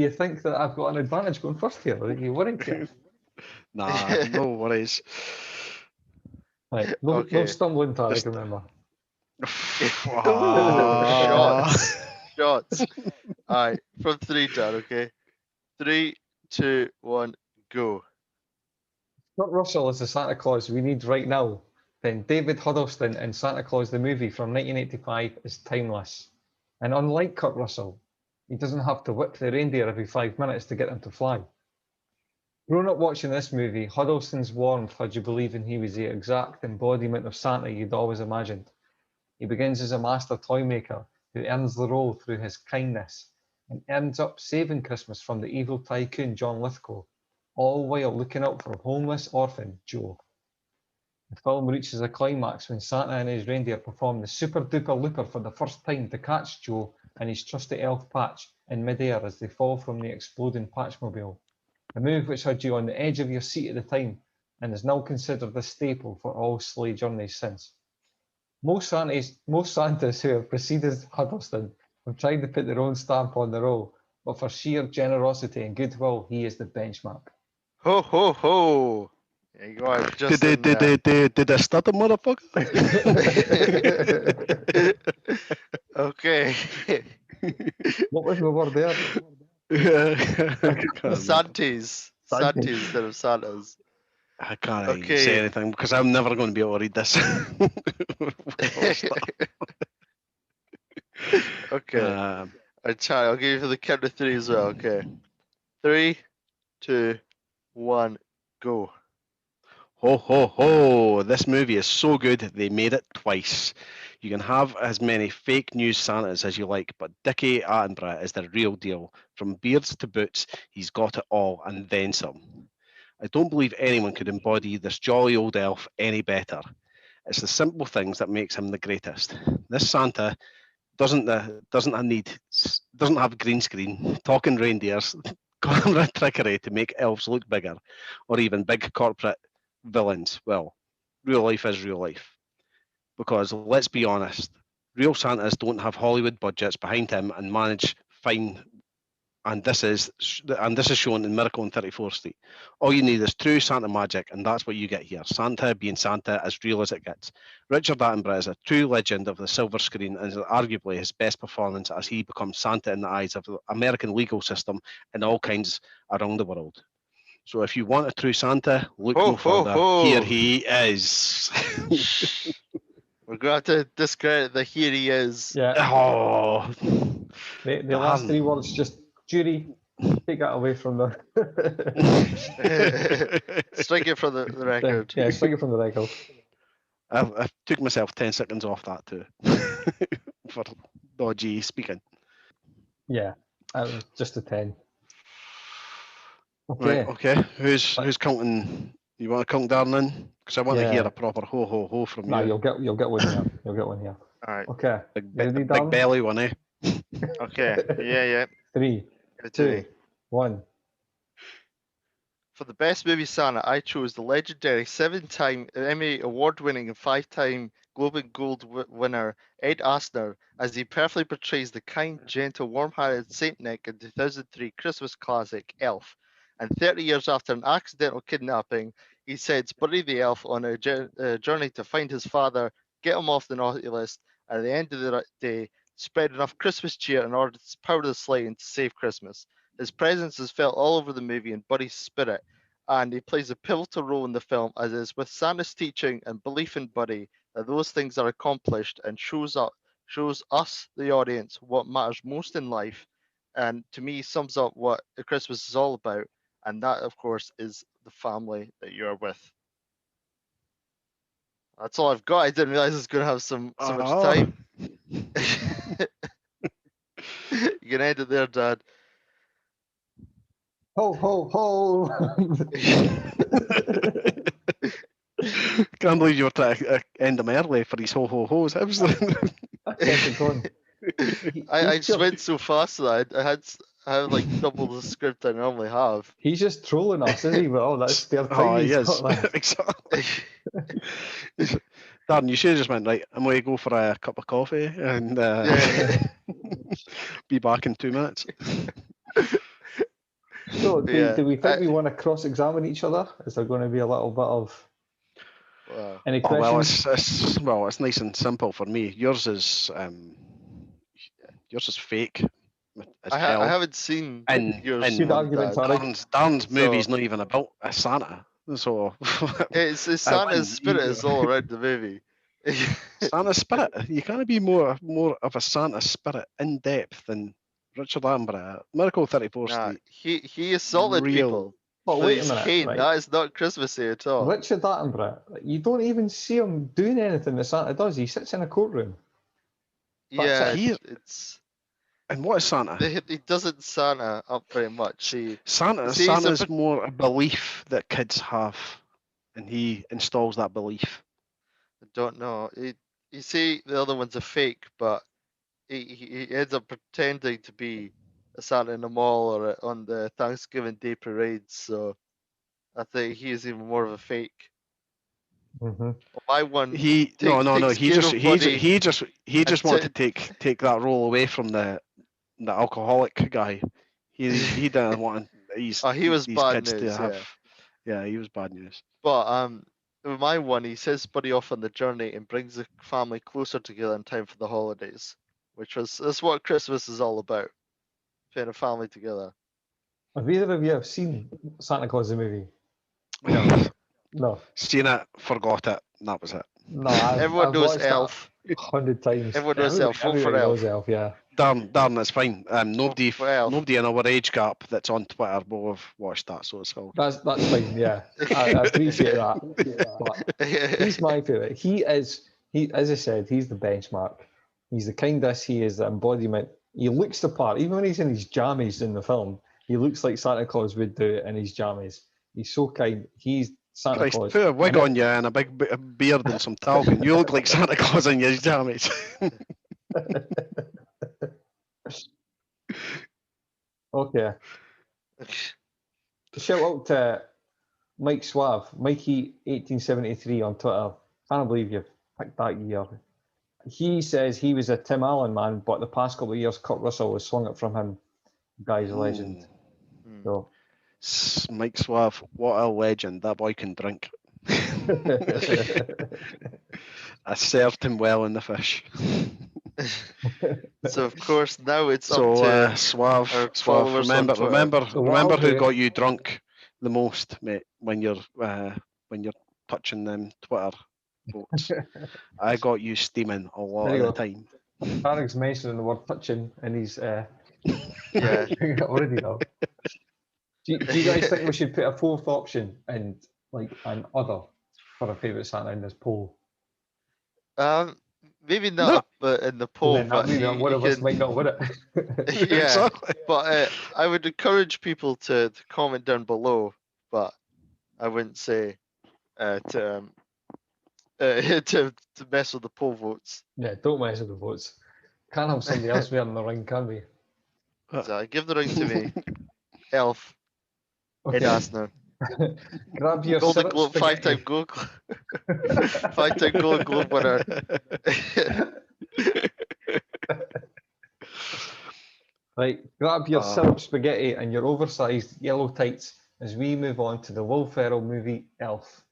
think that I've got an advantage going first here? Are you worried here? Nah, no worries. Right, no stumbling, Tarig, remember. Shots. Alright, from 3, Darren, okay? 3, 2, 1, go. Kurt Russell is the Santa Claus we need right now. Then David Huddleston in Santa Claus the movie from 1985 is timeless. And unlike Kurt Russell, he doesn't have to whip the reindeer every 5 minutes to get them to fly. Growing up watching this movie, Huddleston's warmth had you believing he was the exact embodiment of Santa you'd always imagined. He begins as a master toy maker who earns the role through his kindness and ends up saving Christmas from the evil tycoon John Lithgow, all while looking out for homeless orphan Joe. The film reaches a climax when Santa and his reindeer perform the super duper looper for the first time to catch Joe and his trusty elf Patch in midair as they fall from the exploding Patchmobile. A move which had you on the edge of your seat at the time and is now considered a staple for all sleigh journeys since. Most Santas who have preceded Huddleston have tried to put their own stamp on the role, but for sheer generosity and goodwill, he is the benchmark. Ho ho ho! There you go. Did I start a motherfucker? Okay. What was the word there? Santis instead of Santas. I can't say anything because I'm never going to be able to read this. Okay. I'll give you for the count of 3 as well. Okay. 3, 2, 1, go. Ho ho ho! This movie is so good they made it twice. You can have as many fake news Santas as you like, but Dickie Attenborough is the real deal. From beards to boots, he's got it all and then some. I don't believe anyone could embody this jolly old elf any better. It's the simple things that makes him the greatest. This Santa doesn't have green screen, talking reindeers, camera trickery to make elves look bigger, or even big corporate villains. Well, real life is real life. Because let's be honest, real Santas don't have Hollywood budgets behind him and manage fine. And this is shown in Miracle on 34th Street. All you need is true Santa magic, and that's what you get here. Santa being Santa, as real as it gets. Richard Attenborough is a true legend of the silver screen and is arguably his best performance as he becomes Santa in the eyes of the American legal system and all kinds around the world. So if you want a true Santa, look no further. Here he is. We're going to have to discredit the here he is. Yeah. Oh. The last 3 words, just jury, take that away from the... Strike it from the record. Yeah, strike it from the record. I took myself 10 seconds off that too. For dodgy speaking. Yeah, just a 10. Okay. Right, okay. Who's counting? You want to count Darren in? Because I want to hear a proper ho ho ho from you. No, you'll get one here. You'll get one here. All right. Okay. Big belly one, eh? Okay. Yeah. 3, 2, 1. For the best movie Santa, I chose the legendary 7-time Emmy Award-winning and 5-time Globe and Gold winner Ed Asner as he perfectly portrays the kind, gentle, warm-hearted Saint Nick in 2003 Christmas classic Elf. And 30 years after an accidental kidnapping, he sends Buddy the Elf on a journey to find his father, get him off the naughty list, and at the end of the day, spread enough Christmas cheer in order to power the sleigh and to save Christmas. His presence is felt all over the movie in Buddy's spirit, and he plays a pivotal role in the film, as is with Santa's teaching and belief in Buddy that those things are accomplished, and shows us, the audience, what matters most in life, and to me sums up what Christmas is all about, and that, of course, is the family that you are with. That's all I've got. I didn't realize it's going to have so much time. You can end it there, Dad. Ho, ho, ho! Can't believe you were trying to end him early for his ho-ho-hos. I just went so fast that I had like double the script I normally have. He's just trolling us, isn't he? Well, that's spare time. He is. Exactly. Darren, you should have just went, right, I'm going to go for a cup of coffee and be back in 2 minutes. So, do we think we want to cross-examine each other? Is there going to be a little bit of any questions? Well, it's nice and simple for me. Yours is fake. I haven't seen yours. Darren's movie's not even about a Santa. So it's Santa's spirit is all around the movie. Santa's spirit. You can't be more of a Santa spirit in depth than Richard Attenborough. Miracle 34th Street. He assaulted people. But wait a minute. Right. That is not Christmassy at all. Richard Attenborough, you don't even see him doing anything that Santa does. He sits in a courtroom. It's. And what is Santa? He doesn't Santa up very much. Santa's more a belief that kids have, and he installs that belief. I don't know. You see, the other one's a fake, but he ends up pretending to be a Santa in the mall or on the Thanksgiving Day parades. So I think he is even more of a fake. Mm-hmm. My one. He just wanted to take that role away from the alcoholic guy. He didn't want. He was bad news. Yeah, he was bad news. But with my one, he sends Buddy off on the journey and brings the family closer together in time for the holidays, that's what Christmas is all about, putting a family together. Have either of you have seen Santa Claus the movie? No. Seen it, forgot it, and that was it. No, everyone knows Elf. 100 times. Everyone knows Elf. Everyone knows Elf, yeah. Darren, that's fine. Nobody in our age gap that's on Twitter will have watched that, so it's all. That's fine, yeah. I appreciate that. But he's my favourite. He as I said, he's the benchmark. He's the kindest. He is the embodiment. He looks the part. Even when he's in his jammies in the film, he looks like Santa Claus would do in his jammies. He's so kind. He's Santa Claus. Put a wig on you and a big beard and some talc, and you look like Santa Claus in your jammies. Okay. Shout out to Mike Suave, Mikey1873 on Twitter. Can't believe you picked that year. He says he was a Tim Allen man, but the past couple of years, Kurt Russell has swung it from him. Guy's a legend. So. Mike Suave, what a legend. That boy can drink. I served him well in the fish. So of course now it's up to Suave. Remember who got you drunk the most, mate, when you're touching them Twitter votes. I got you steaming a lot of the time. Tarig's mentioning the word touching and he's already know. Do you guys think we should put a fourth option and like an other for a favourite Santa in this poll? Maybe not in the poll, but one of us might not win it. Yeah, exactly. But I would encourage people to comment down below, but I wouldn't say to mess with the poll votes. Yeah, don't mess with the votes. Can't have somebody else wearing the ring, can we? So give the ring to me, Elf. Okay. Asner. Grab your Golden Globe, five-time Golden Globe winner. Right, grab your syrup spaghetti and your oversized yellow tights as we move on to the Will Ferrell movie Elf.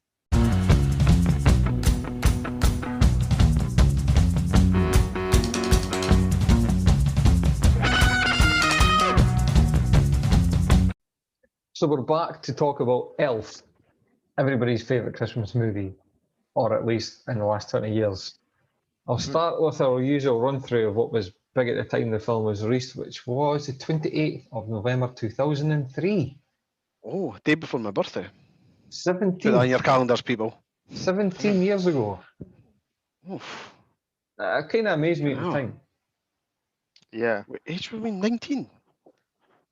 So we're back to talk about Elf, everybody's favourite Christmas movie, or at least in the last 20 years. I'll start with our usual run-through of what was big at the time the film was released, which was the 28th of November 2003. Oh, day before my birthday. 17th. Put that on your calendars, people. 17 years ago. Oof. It kind of amazed me at the time. Yeah. What age were we? 19?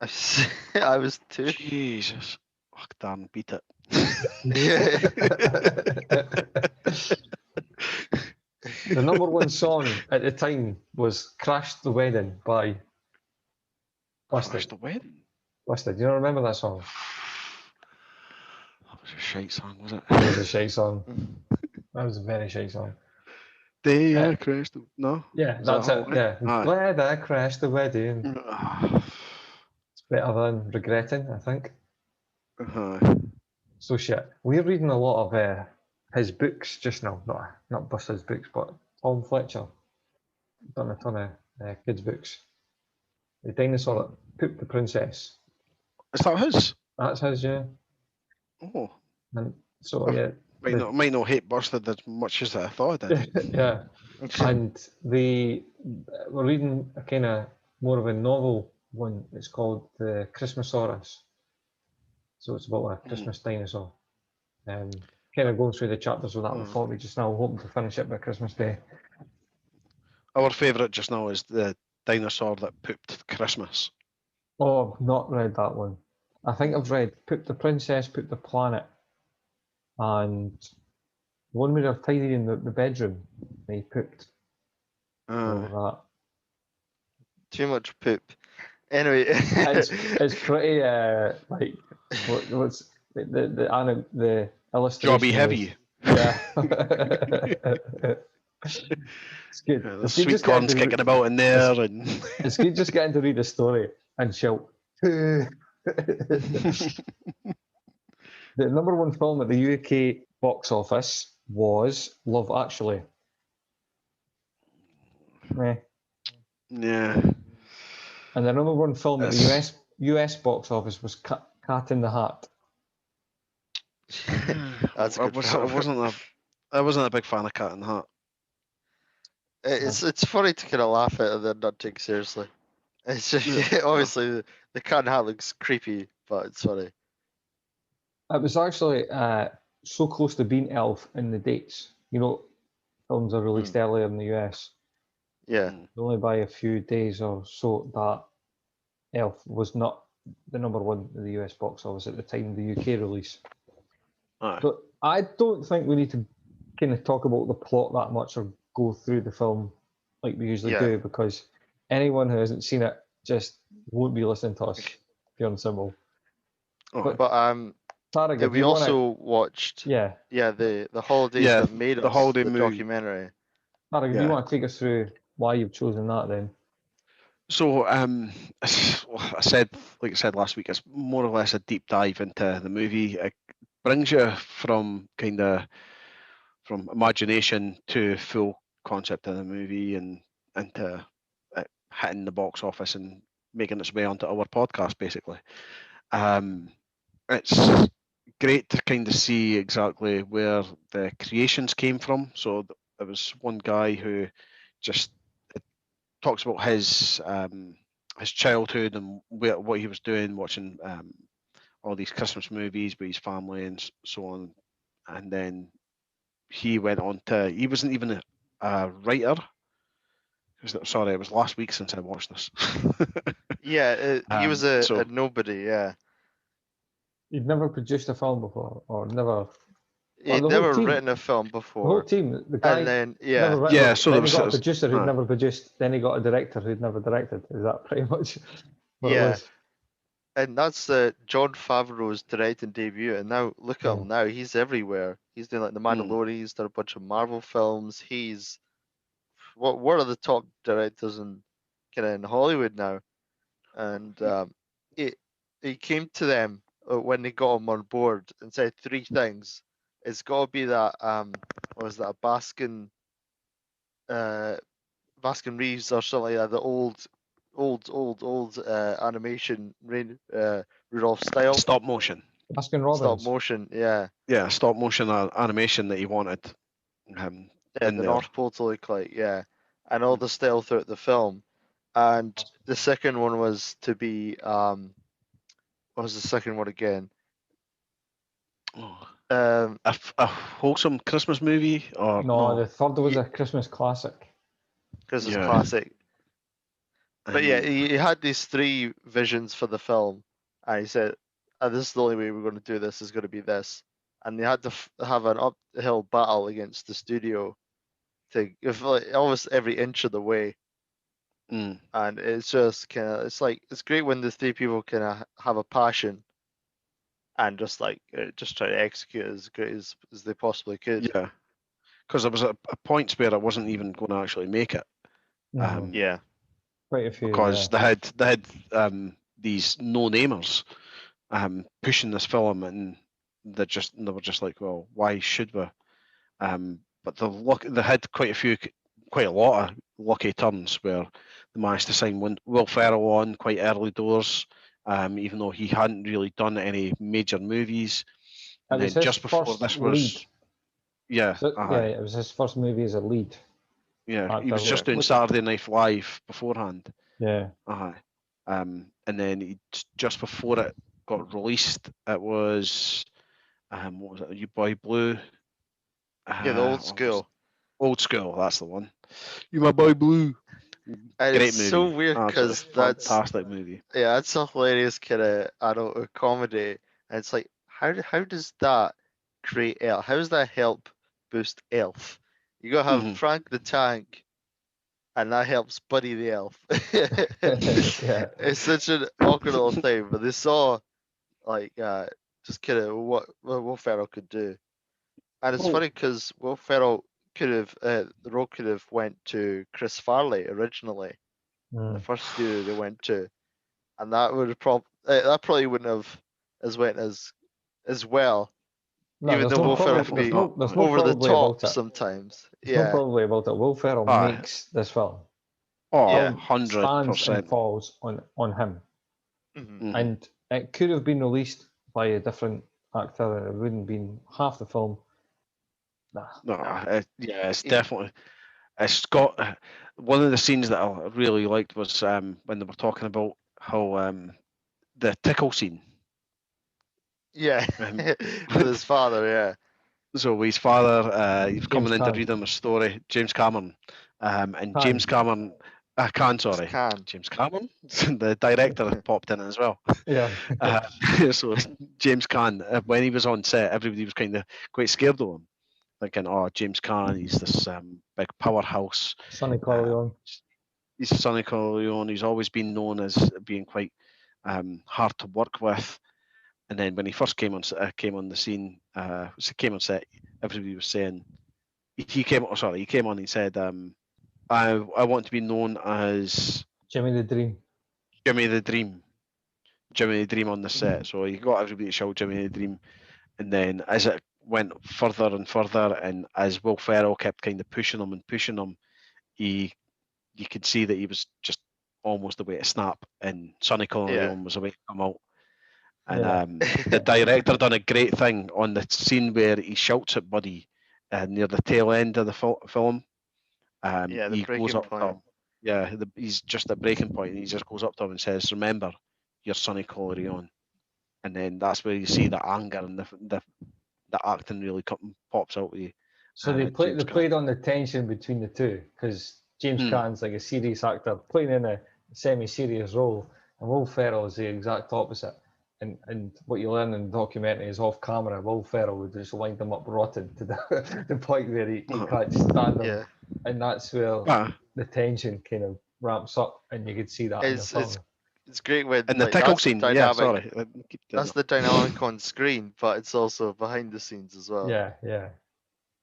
I was 2. Jesus. Oh, damn, beat it. The number one song at the time was Crash the Wedding by Busted. Crash the Wedding? Busted. Do you remember that song? That was a shite song, was it? It was a shite song. That was a very shite song. Day I crashed the... No? Yeah, that's it. Yeah. Glad I crashed the wedding. It's better than regretting, I think. So shit. We're reading a lot of his books just now. Not Busted's books, but Tom Fletcher. Done a ton of kids' books. The dinosaur that pooped the princess. Is that his? That's his, yeah. Oh. And so yeah. Might not hate Busted as much as I thought I did. Yeah. And we're reading a kind of more of a novel one. It's called the Christmasaurus. So it's about a Christmas dinosaur. Kind of going through the chapters of that before we just now, hoping to finish it by Christmas Day. Our favourite just now is the dinosaur that pooped Christmas. Oh, I've not read that one. I think I've read Poop the Princess, Poop the Planet, and the one where they're tidying the bedroom, and he pooped. That. Too much poop. Anyway, it's pretty like what's the illustration. Jobby heavy. Yeah. It's good. The sweet corn's kicking about in there, and it's good just getting to read the story and shout. The number one film at the UK box office was Love Actually. Yeah. And the number one film at the US box office was Cat in the Hat. That's a good film. I wasn't a big fan of Cat in the Hat. It's funny to kind of laugh at it and then not take seriously. It's just obviously the Cat in the Hat looks creepy, but it's funny. It was actually so close to being Elf in the dates. You know, films are released earlier in the US. Yeah. Only by a few days or so that Elf was not the number one in the US box office at the time of the UK release. So I don't think we need to kind of talk about the plot that much or go through the film like we usually do, because anyone who hasn't seen it just won't be listening to us, pure and simple. But Tarig, we also watched the holidays that made the us, holiday the movie documentary. Tarig, do you want to take us through why you've chosen that then? So like I said last week, it's more or less a deep dive into the movie. It brings you from imagination to full concept of the movie and into hitting the box office and making its way onto our podcast, basically. It's great to kind of see exactly where the creations came from. So there was one guy who just talks about his childhood and what he was doing, watching all these Christmas movies with his family and so on. And then he went on to, he wasn't even a writer. Sorry, it was last week since I watched this. He was a nobody, You'd never produced a film before, or never... He'd never written a film before. The whole team, the guy... And then, so then he got a producer who'd never produced, then he got a director who'd never directed. Is that pretty much what it was? And that's Jon Favreau's directing debut, and now look at him now. He's everywhere. He's doing like The Mandalorian. He's done a bunch of Marvel films. He's one of the top directors in Hollywood now. And he came to them when they got him on board and said 3 things. It's got to be that what was that, Baskin Reeves or something like that, the old animation Rudolph style. Stop motion. Baskin Robbins. Stop motion, yeah. Yeah, stop motion animation that he wanted. The North Pole to look like, and all the style throughout the film. And the second one was to be what was the second one again? A wholesome Christmas movie, or no? The third was a Christmas classic. Christmas classic. But yeah, he had these 3 visions for the film, and he said, "This is the only way we're going to do this. Is going to be this." And they had to have an uphill battle against the studio to give almost every inch of the way. And it's just kind of, it's great when the 3 people kind of have a passion and just try to execute as great as they possibly could. Yeah, because there was a point where I wasn't even going to actually make it. Yeah. Quite a few. Because they had these no-namers pushing this film, and they were just like, well, why should we? But they had quite a lot of lucky turns where they managed to sign Will Ferrell on quite early doors, even though he hadn't really done any major movies. And then just before this was lead. It was his first movie as a lead. Yeah, he was just doing Saturday Night Live beforehand. Yeah. And then just before it got released, it was what was it? You Boy Blue. The Old School. Old School, that's the one. You My Boy Blue. And it's movie. So weird because that's fantastic movie. Yeah, that's a hilarious kind of adult comedy, and it's like, how does that create Elf? How does that help boost Elf? You gotta have Frank the Tank, and that helps Buddy the Elf. It's such an awkward little thing, but they saw just kind of what Will Ferrell could do, and it's funny because Will Ferrell could have the role could have went to Chris Farley originally, the first studio they went to, and that would have probably wouldn't have went as well. No, even though Will Ferrell can be over the top sometimes. There's no probably about it. Will Ferrell makes this film. Oh, yeah, 100%. Stands and falls on him. And it could have been released by a different actor. It wouldn't have been half the film. It's definitely. It's got one of the scenes that I really liked was when they were talking about how the tickle scene. Yeah, with his father. Yeah. So his father, he's coming in to read him a story. James Cameron, and James Cameron. James Cameron, the director popped in as well. Yeah. So James Caan, when he was on set, everybody was kind of quite scared of him, thinking, "Oh, James Caan, he's this big powerhouse." Sonny Corleone. He's Sonny Corleone. He's always been known as being quite hard to work with. And then when he first came on the scene, came on set, everybody was saying he came on and he said, I want to be known as Jimmy the Dream. Jimmy the Dream on the set. So he got everybody to shout Jimmy the Dream. And then as it went further and further, and as Will Ferrell kept kind of pushing him, you could see that he was just almost the way to snap, and Sonny Corleone was the way to come out. And the director done a great thing on the scene where he shouts at Buddy near the tail end of the film. The breaking point. He's just at breaking point, and he just goes up to him and says, "Remember, you're Sonny Corleone." And then that's where you see the anger and the acting really pops out with you. So they played on the tension between the two, because James Caan's like a serious actor playing in a semi-serious role, and Will Ferrell is the exact opposite. And what you learn in the documentary is off camera, Will Ferrell would just wind them up rotten to the point where he can't stand them. Yeah. And that's where the tension kind of ramps up, and you could see that in the film. It's great when the tickle scene. That's the dynamic on screen, but it's also behind the scenes as well. Yeah.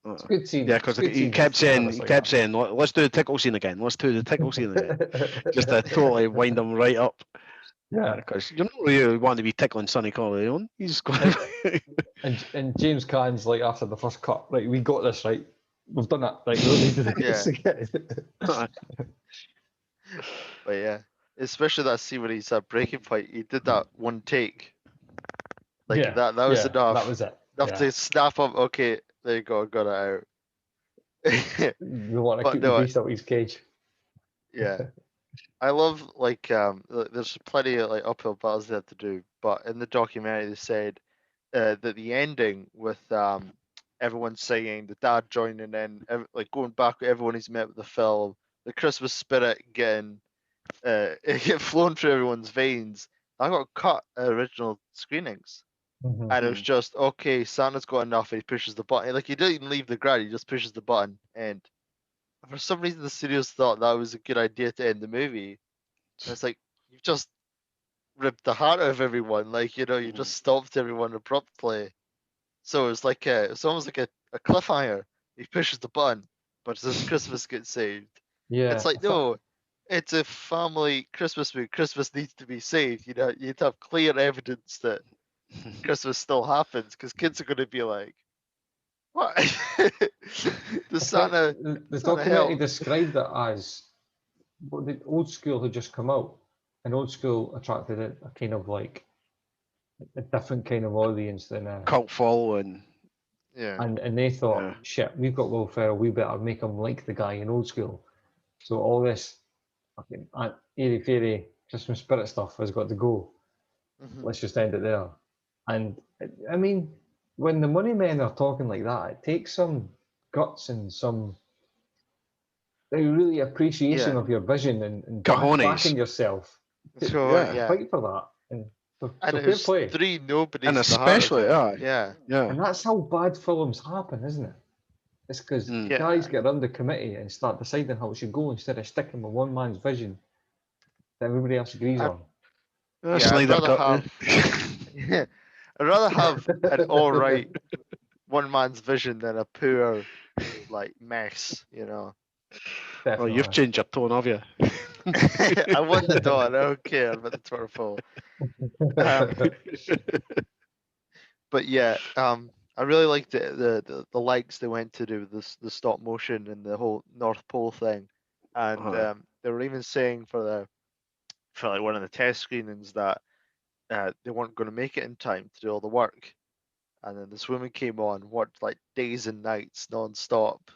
It's a good scene. Yeah, because he kept saying, "Let's do the tickle scene again. Let's do the tickle scene again," just to totally wind them right up. Yeah, because you don't really want to be tickling Sonny Corleone. He's got and James Caan's like, after the first cut, right, we got this, right, we've done it, right, we don't need to do this again. But yeah, especially that scene when he's at breaking point, he did that one take. That was enough. That was it. Enough to snap up. Okay, there you go, got it out. You want to keep the beast out of his cage. Yeah. I love there's plenty of uphill battles they had to do, but in the documentary they said the ending with everyone singing, the dad joining in, like going back with everyone he's met with the film, the Christmas spirit getting flown through everyone's veins. I got cut at original screenings. And it was just, okay, Santa's got enough, and he pushes the button. Like, he didn't even leave the ground, he just pushes the button. And for some reason, the studios thought that was a good idea to end the movie. And it's like, you've just ripped the heart out of everyone. Like, you just stopped everyone abruptly. So it's like it's almost like a cliffhanger. He pushes the button, but does Christmas get saved? Yeah. It's like, no, it's a family Christmas movie. Christmas needs to be saved. You'd have clear evidence that Christmas still happens, because kids are going to be like, what? The documentary described it as what the old school had just come out, and old school attracted a kind of like a different kind of audience than cult following. Yeah. And they thought, shit, we've got Will Ferrell, we better make him like the guy in old school. So all this fucking airy fairy Christmas spirit stuff has got to go. Let's just end it there. And I mean, when the money men are talking like that, it takes some guts and some really appreciation of your vision and backing yourself. Fight for that. And it was play. 3 nobodies. And especially, yeah. And that's how bad films happen, isn't it? It's because guys get around the committee and start deciding how it should go instead of sticking with one man's vision that everybody else agrees on. I'd rather have an all right one man's vision than a poor like mess, Definitely. Well, you've changed your tone, have you? I want the tone. I don't care about the twirl. But yeah, I really liked the likes they went to do with the stop motion and the whole North Pole thing, and they were even saying for like one of the test screenings that they weren't going to make it in time to do all the work, and then this woman came on, worked like days and nights non-stop.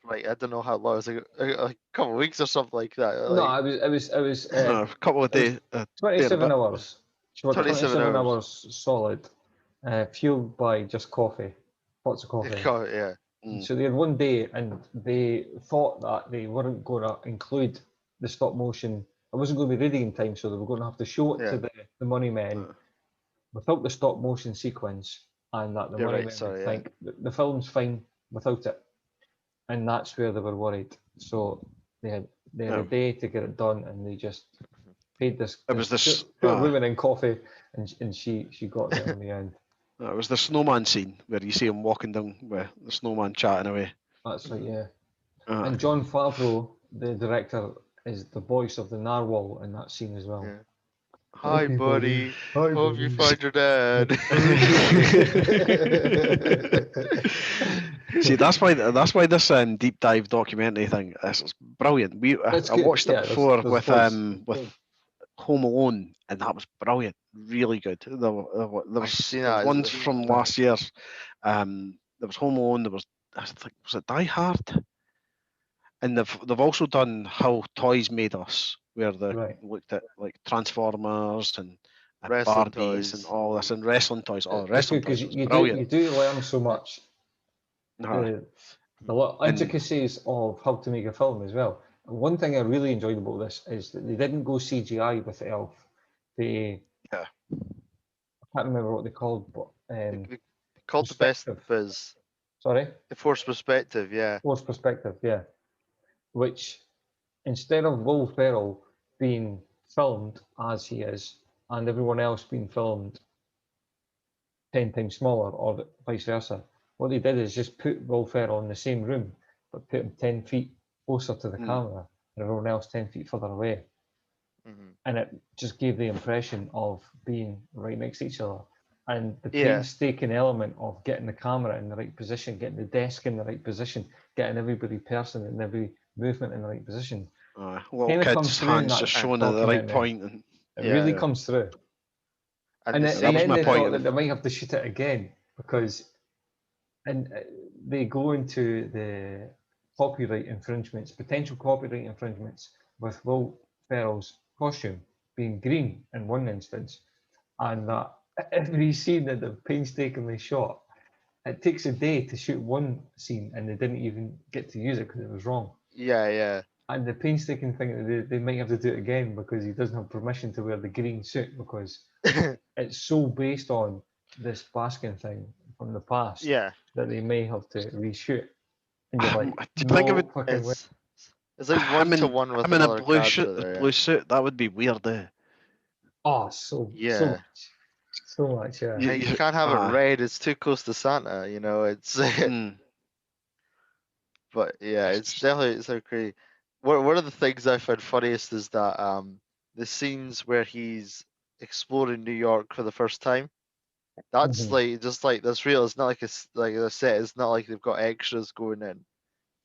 Like, I don't know how long, it was like a couple of weeks or something like that. No, it was a couple of days. 27 hours. She worked 27 hours solid, fueled by just coffee, pots of coffee. Yeah. So they had one day, and they thought that they weren't going to include the stop motion. It wasn't going to be ready in time, so they were going to have to show it to the money men without the stop motion sequence, and that the money men would think the film's fine without it. And that's where they were worried. So they had a day to get it done, and they just paid this woman in coffee, and she got there in the end. It was the snowman scene where you see him walking down with the snowman chatting away. That's right, yeah. And Jon Favreau, the director, is the voice of the narwhal in that scene as well. Yeah. Hi, buddy. Hope you find your dad. See, that's why this deep dive documentary thing is brilliant. I watched it before with Home Alone, and that was brilliant, really good. There was ones from last year. There was Home Alone. There was, I think, was it Die Hard? And they've also done How Toys Made Us, where they looked at like Transformers and Barbies toys and all this, and wrestling toys. Wrestling toys was brilliant. You do learn so much. The intricacies of how to make a film as well. One thing I really enjoyed about this is that they didn't go CGI with Elf. I can't remember what they called, but they called the best of his. Sorry? The Force Perspective, yeah. Force Perspective, yeah. Which, instead of Will Ferrell being filmed as he is, and everyone else being filmed 10 times smaller, or vice versa, what they did is just put Will Ferrell in the same room, but put him 10 feet closer to the camera, and everyone else 10 feet further away. And it just gave the impression of being right next to each other. And the painstaking element of getting the camera in the right position, getting the desk in the right position, getting every person in every movement in the right position. Little kids' hands just showing at the right point. And it really comes through. And then they thought that they might have to shoot it again, because they go into the potential copyright infringements with Will Ferrell's costume being green in one instance, and that every scene that they've painstakingly shot, it takes a day to shoot one scene and they didn't even get to use it because it was wrong. Yeah. And the painstaking thing, they might have to do it again because he doesn't have permission to wear the green suit because it's so based on this Baskin thing from the past that they may have to reshoot. And you're like, think of it, it's like 1-to-1 with another character there. The blue suit, that would be weird, Oh, so much, yeah. You can't have it red, it's too close to Santa, you know, it's... But yeah, it's definitely so crazy. One of the things I find funniest is that the scenes where he's exploring New York for the first time, that's like just like that's real. It's not like like I said, it's not like they've got extras going in,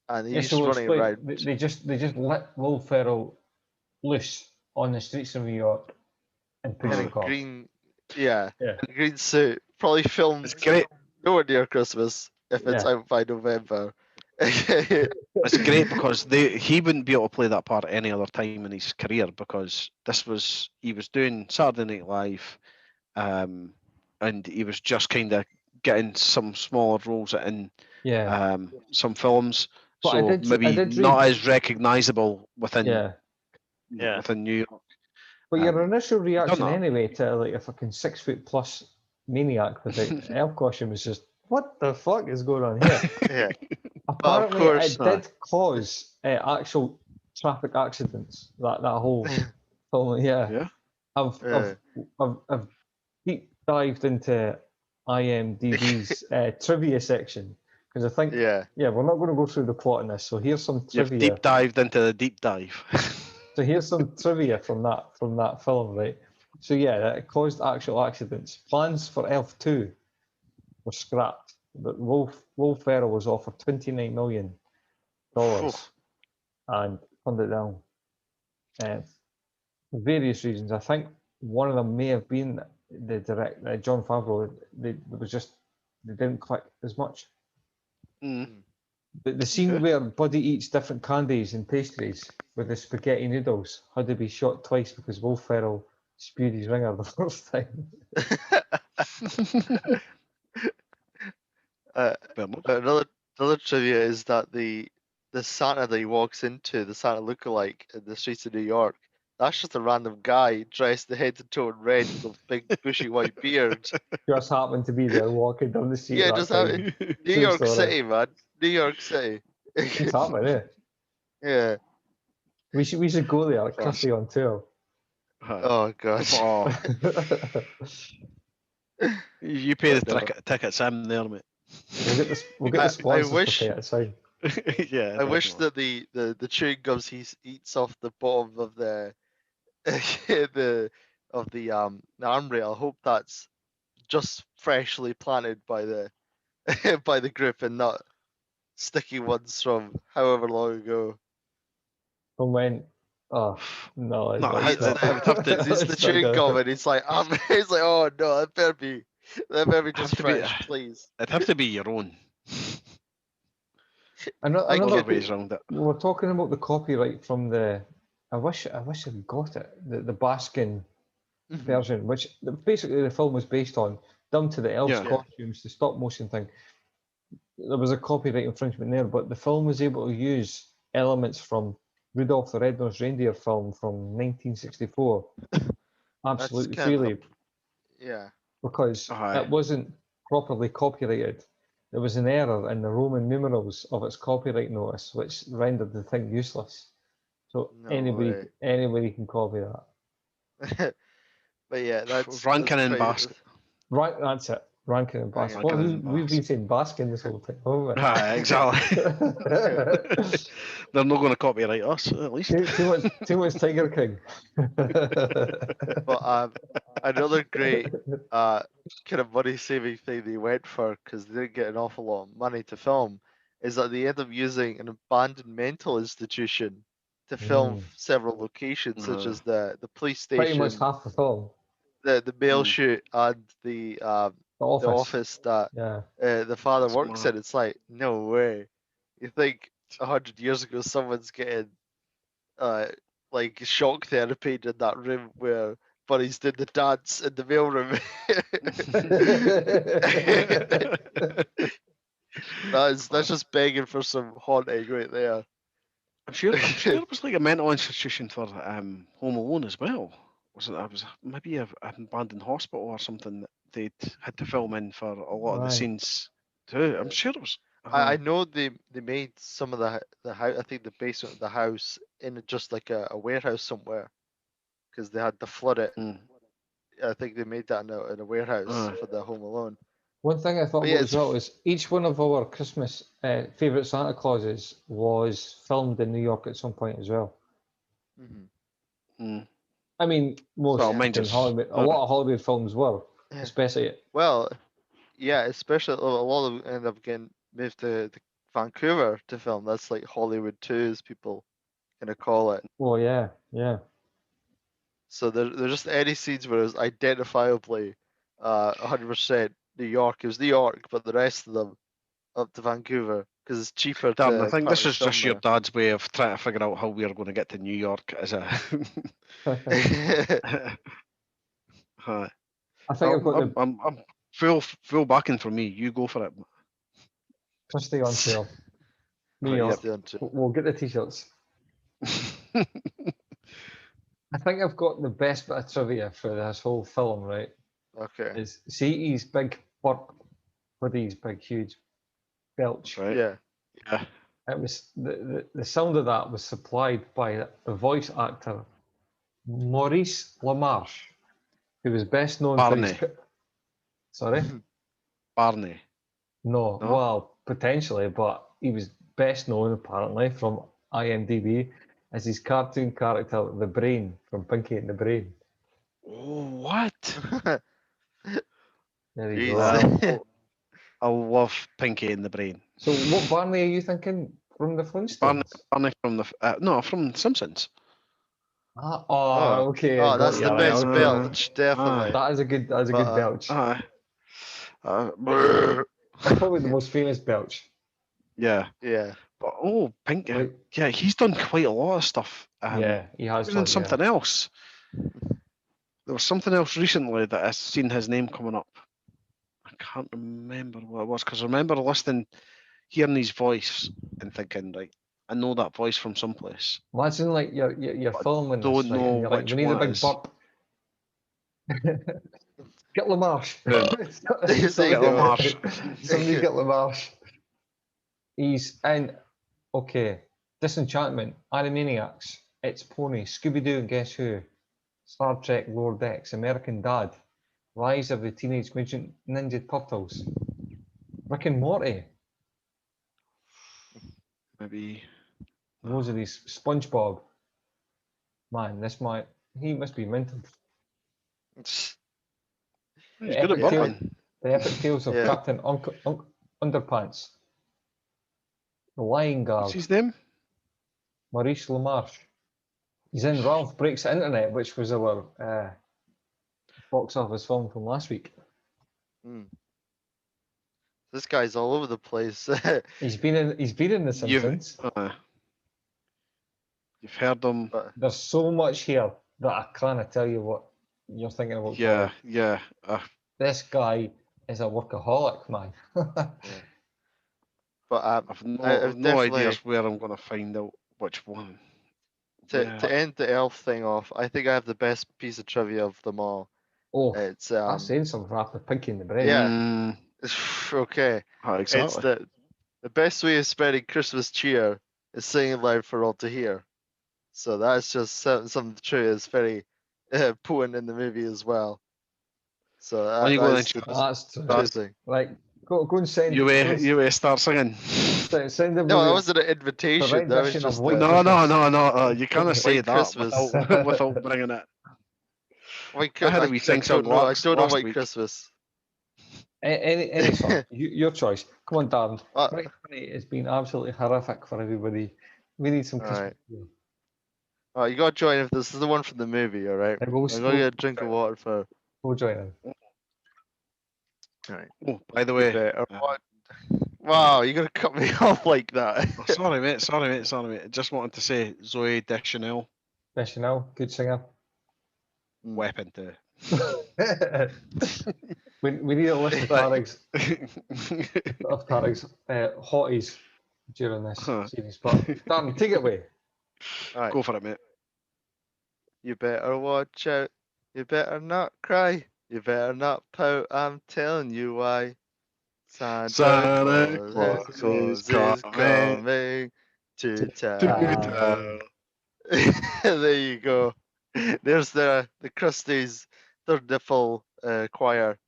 and he's just running around. They just let Will Ferrell loose on the streets of New York and put him green, green suit. Probably filmed. It's great. Nowhere near Christmas if it's out by November. It's great because he wouldn't be able to play that part any other time in his career because he was doing Saturday Night Live, and he was just kind of getting some smaller roles in some films, but so maybe not as recognisable within within New York. But your initial reaction anyway to like a fucking 6-foot+ maniac with an elf costume was just, what the fuck is going on here? Apparently, it did cause actual traffic accidents. That whole film, I've deep dived into IMDb's trivia section because I think we're not going to go through the plot in this. So here's some trivia. You've deep dived into the deep dive. So here's some trivia from that film, right? So it caused actual accidents. Plans for Elf 2 were scrapped, but Will Ferrell was offered $29 million and turned it down. For various reasons. I think one of them may have been the director, Jon Favreau. They didn't click as much. The scene where Buddy eats different candies and pastries with the spaghetti noodles had to be shot twice because Will Ferrell spewed his ringer the first time. Another trivia is that the Santa that he walks into, the Santa lookalike in the streets of New York, that's just a random guy dressed head to toe in red with a big bushy white beard. Just happened to be there walking down the street. Yeah, just happened. New York City, man. New York City. It's happening, eh? Yeah. We should go there, like Krusty on tour. Oh gosh. You pay the tickets, I'm there, mate. We'll get the sponsors to pay it aside. I wish that the chewing gums he eats off the bottom of the armrail. I hope that's just freshly planted by the by the group and not sticky ones from however long ago. From when? Oh no! It's the chewing gum, and it's like oh no, that better be just fresh, please. It'd have to be your own. Another ways around it. We were talking about the copyright from the. I wish I got it. The Baskin version, which basically the film was based on, down to the elves' costumes, the stop motion thing. There was a copyright infringement there, but the film was able to use elements from Rudolph the Red-Nosed Reindeer film from 1964 absolutely freely. Because it wasn't properly copyrighted. There was an error in the Roman numerals of its copyright notice, which rendered the thing useless. So anybody can copy that. But yeah, that's Rankin and Baskin. Right, that's it. Rankin and Baskin. Well, we've been saying Baskin this whole time, haven't we? Exactly. They're not going to copyright us, at least. Too much Tiger King. But another great kind of money-saving thing they went for, because they didn't get an awful lot of money to film, is that they ended up using an abandoned mental institution to film several locations, such as the police station. Pretty much half the film. The mail chute and the office that the father works in. It's like, no way. You think 100 years ago someone's getting like shock therapy in that room where bunnies did the dance in the mailroom. That's just begging for some haunting right there. I'm sure it was like a mental institution for Home Alone as well. Wasn't it? It was maybe an abandoned hospital or something that they'd had to film in for a lot of the scenes too. I'm sure it was. I know they made some of the house. I think the basement of the house in just like a warehouse somewhere, because they had to flood it. I think they made that in a warehouse for the Home Alone. One thing I thought about as well is each one of our Christmas favourite Santa Clauses was filmed in New York at some point as well. I mean, most in Hollywood, a lot of Hollywood films were, especially. Well, yeah, especially a lot of them end up getting moved to Vancouver to film. That's like Hollywood 2, as people kind of call it. Oh yeah, yeah. So there's just any scenes where it's identifiably 100% New York. It was New York, but the rest of them up to Vancouver because it's cheaper. Darren, I think this is just your dad's way of trying to figure out how we are going to get to New York as a. I think I've got I'm full backing for me. You go for it. Krusty on sale. New York. We'll get the t-shirts. I think I've got the best bit of trivia for this whole film, right? Okay. Is see his big burp with his big huge belch. Right. Yeah. Yeah. It was the sound of that was supplied by the voice actor Maurice LaMarche, who was best known for his... Sorry? Barney. No, well, potentially, but he was best known apparently from IMDb as his cartoon character, the Brain, from Pinky and the Brain. Oh, what? There you go. I love Pinky and the Brain. So what Barney are you thinking from the Flintstones? Barney from the from Simpsons. Okay. Oh, that's the best belch, definitely. That is a good belch. That's probably the most famous belch. Yeah. Yeah. But Pinky, yeah, he's done quite a lot of stuff. Yeah, he has done something else. There was something else recently that I've seen his name coming up. I can't remember what it was because I remember hearing his voice and thinking, right, I know that voice from someplace. Imagine like you're filming this, don't know and you're like, we need a big burp. Get LaMarche. Somebody get LaMarche. He's in, Disenchantment, Animaniacs, It's Pony, Scooby-Doo and Guess Who, Star Trek Lower Decks, American Dad, Rise of the Teenage Mutant Ninja Turtles, Rick and Morty. Maybe. Those are these. SpongeBob. Man, he must be mental. He's good at burping. The Epic Tales of Captain Underpants. The Lion Guard. What's his name? Maurice LaMarche. He's in Ralph Breaks the Internet, which was our box office film from last week. This guy's all over the place. He's been in The Simpsons. You've heard him. There's so much here that I can't tell you what you're thinking about. Yeah. This guy is a workaholic, man. But I've no idea where I'm going to find out which one. To end the elf thing off, I think I have the best piece of trivia of them all. Oh, it's that's saying something after Pinky in the Brain. Yeah. Okay. Exactly. It's the best way of spreading Christmas cheer is singing loud for all to hear. So that's just something true. It's very potent in the movie as well. So that's interesting. Like, go and send. You start singing. Send them. No, that wasn't an invitation. That was just no. You can't say that Christmas without bringing it. I don't know White Christmas. Any song, your choice. Come on, Darren. It's been absolutely horrific for everybody. We need some Christmas. All right, you got to join if this is the one from the movie, all right? I'm going to get a drink of water for... We'll join in. All right. Oh, by the way... Wow, you're going to cut me off like that. Sorry, mate. I just wanted to say Zoe Deschanel. Deschanel, good singer. weapon to. we need a list of Tarig's hotties during this series. But Darren, take it away. All right. Go for it, mate. You better watch out. You better not cry. You better not pout. I'm telling you why. Santa Claus is coming to town. There you go. There's the Krusty's third Nipple choir.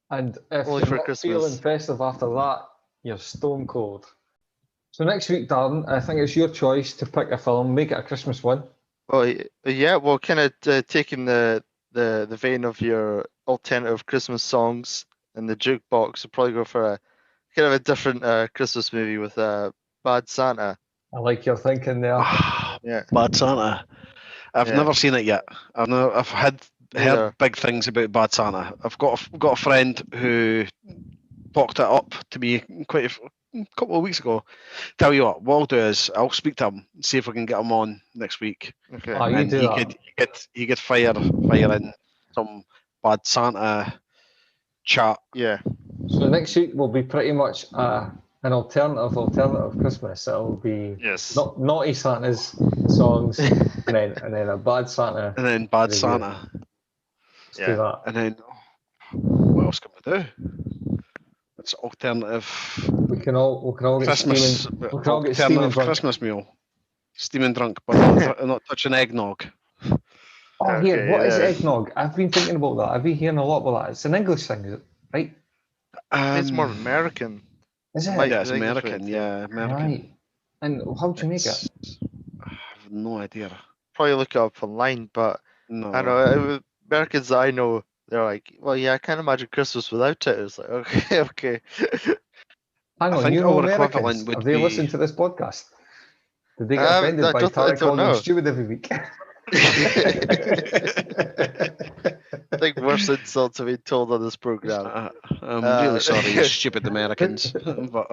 And if Only you're for not Christmas. feeling festive after that, you're stone cold. So next week, Darren, I think it's your choice to pick a film, make it a Christmas one. Well, yeah, well, kind of taking the vein of your alternative Christmas songs and the jukebox, I'll probably go for a kind of a different Christmas movie with Bad Santa. I like your thinking there. Yeah, Bad Santa. I've never seen it yet. I've heard big things about Bad Santa. I've got a friend who talked it up to me quite a couple of weeks ago. Tell you what I'll do is I'll speak to him, see if we can get him on next week. Okay. Oh, you do that. He could fire in some Bad Santa chat. Yeah. So next week will be pretty much an alternative Christmas. It'll be naughty Santa's songs, and then a Bad Santa. And then Bad Santa. Let's do that. And then what else can we do? It's alternative. We can all get Christmas. We can all get steaming drunk. Christmas meal. Steaming drunk, but not touching eggnog. Oh, here, what is eggnog? I've been thinking about that. I've been hearing a lot about that. It's an English thing, is it? Right? It's more American. Is it? Yeah, it's American. Yeah, American. Right. And how do you make it? I have no idea. Probably look it up online, but no. I know Americans that I know, they're like, well, yeah, I can't imagine Christmas without it. It's like, okay. Hang on, you know Americans? Have they listened to this podcast? Did they get offended by Tarig calling them stupid every week? I think worse insults have been told on this program. I'm really sorry, you stupid Americans, but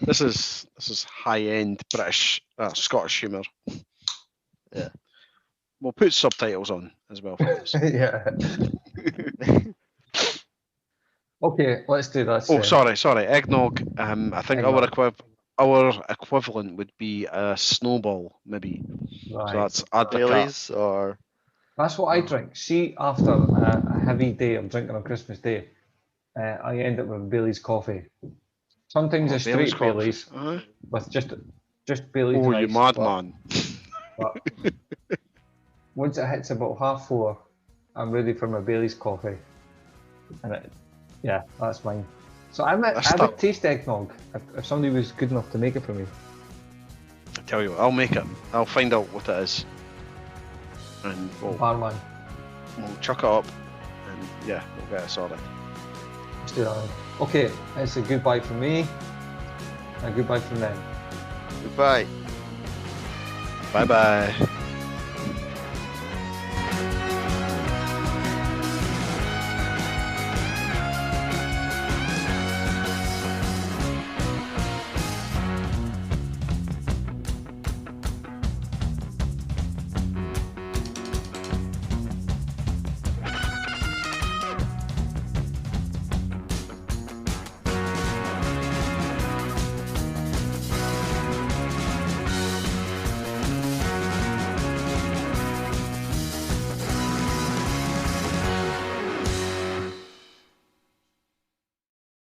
this is high end British Scottish humour. Yeah, we'll put subtitles on as well for this. Yeah. Okay, let's do that. Oh, sorry, eggnog. I think our equivalent would be a snowball, maybe. Right. So that's Bailey's or. That's what I drink. See, after a heavy day of drinking on Christmas Day, I end up with Bailey's coffee. Sometimes it's straight Bailey's with just Bailey's. Oh, you madman! But once it hits about 4:30, I'm ready for my Bailey's coffee, and that's mine. So I would taste eggnog if somebody was good enough to make it for me. I tell you what, I'll make it. I'll find out what it is. And we'll chuck it up, and we'll get it sorted. Let's do that. Okay, it's a goodbye from me, and a goodbye from them. Goodbye. Bye bye.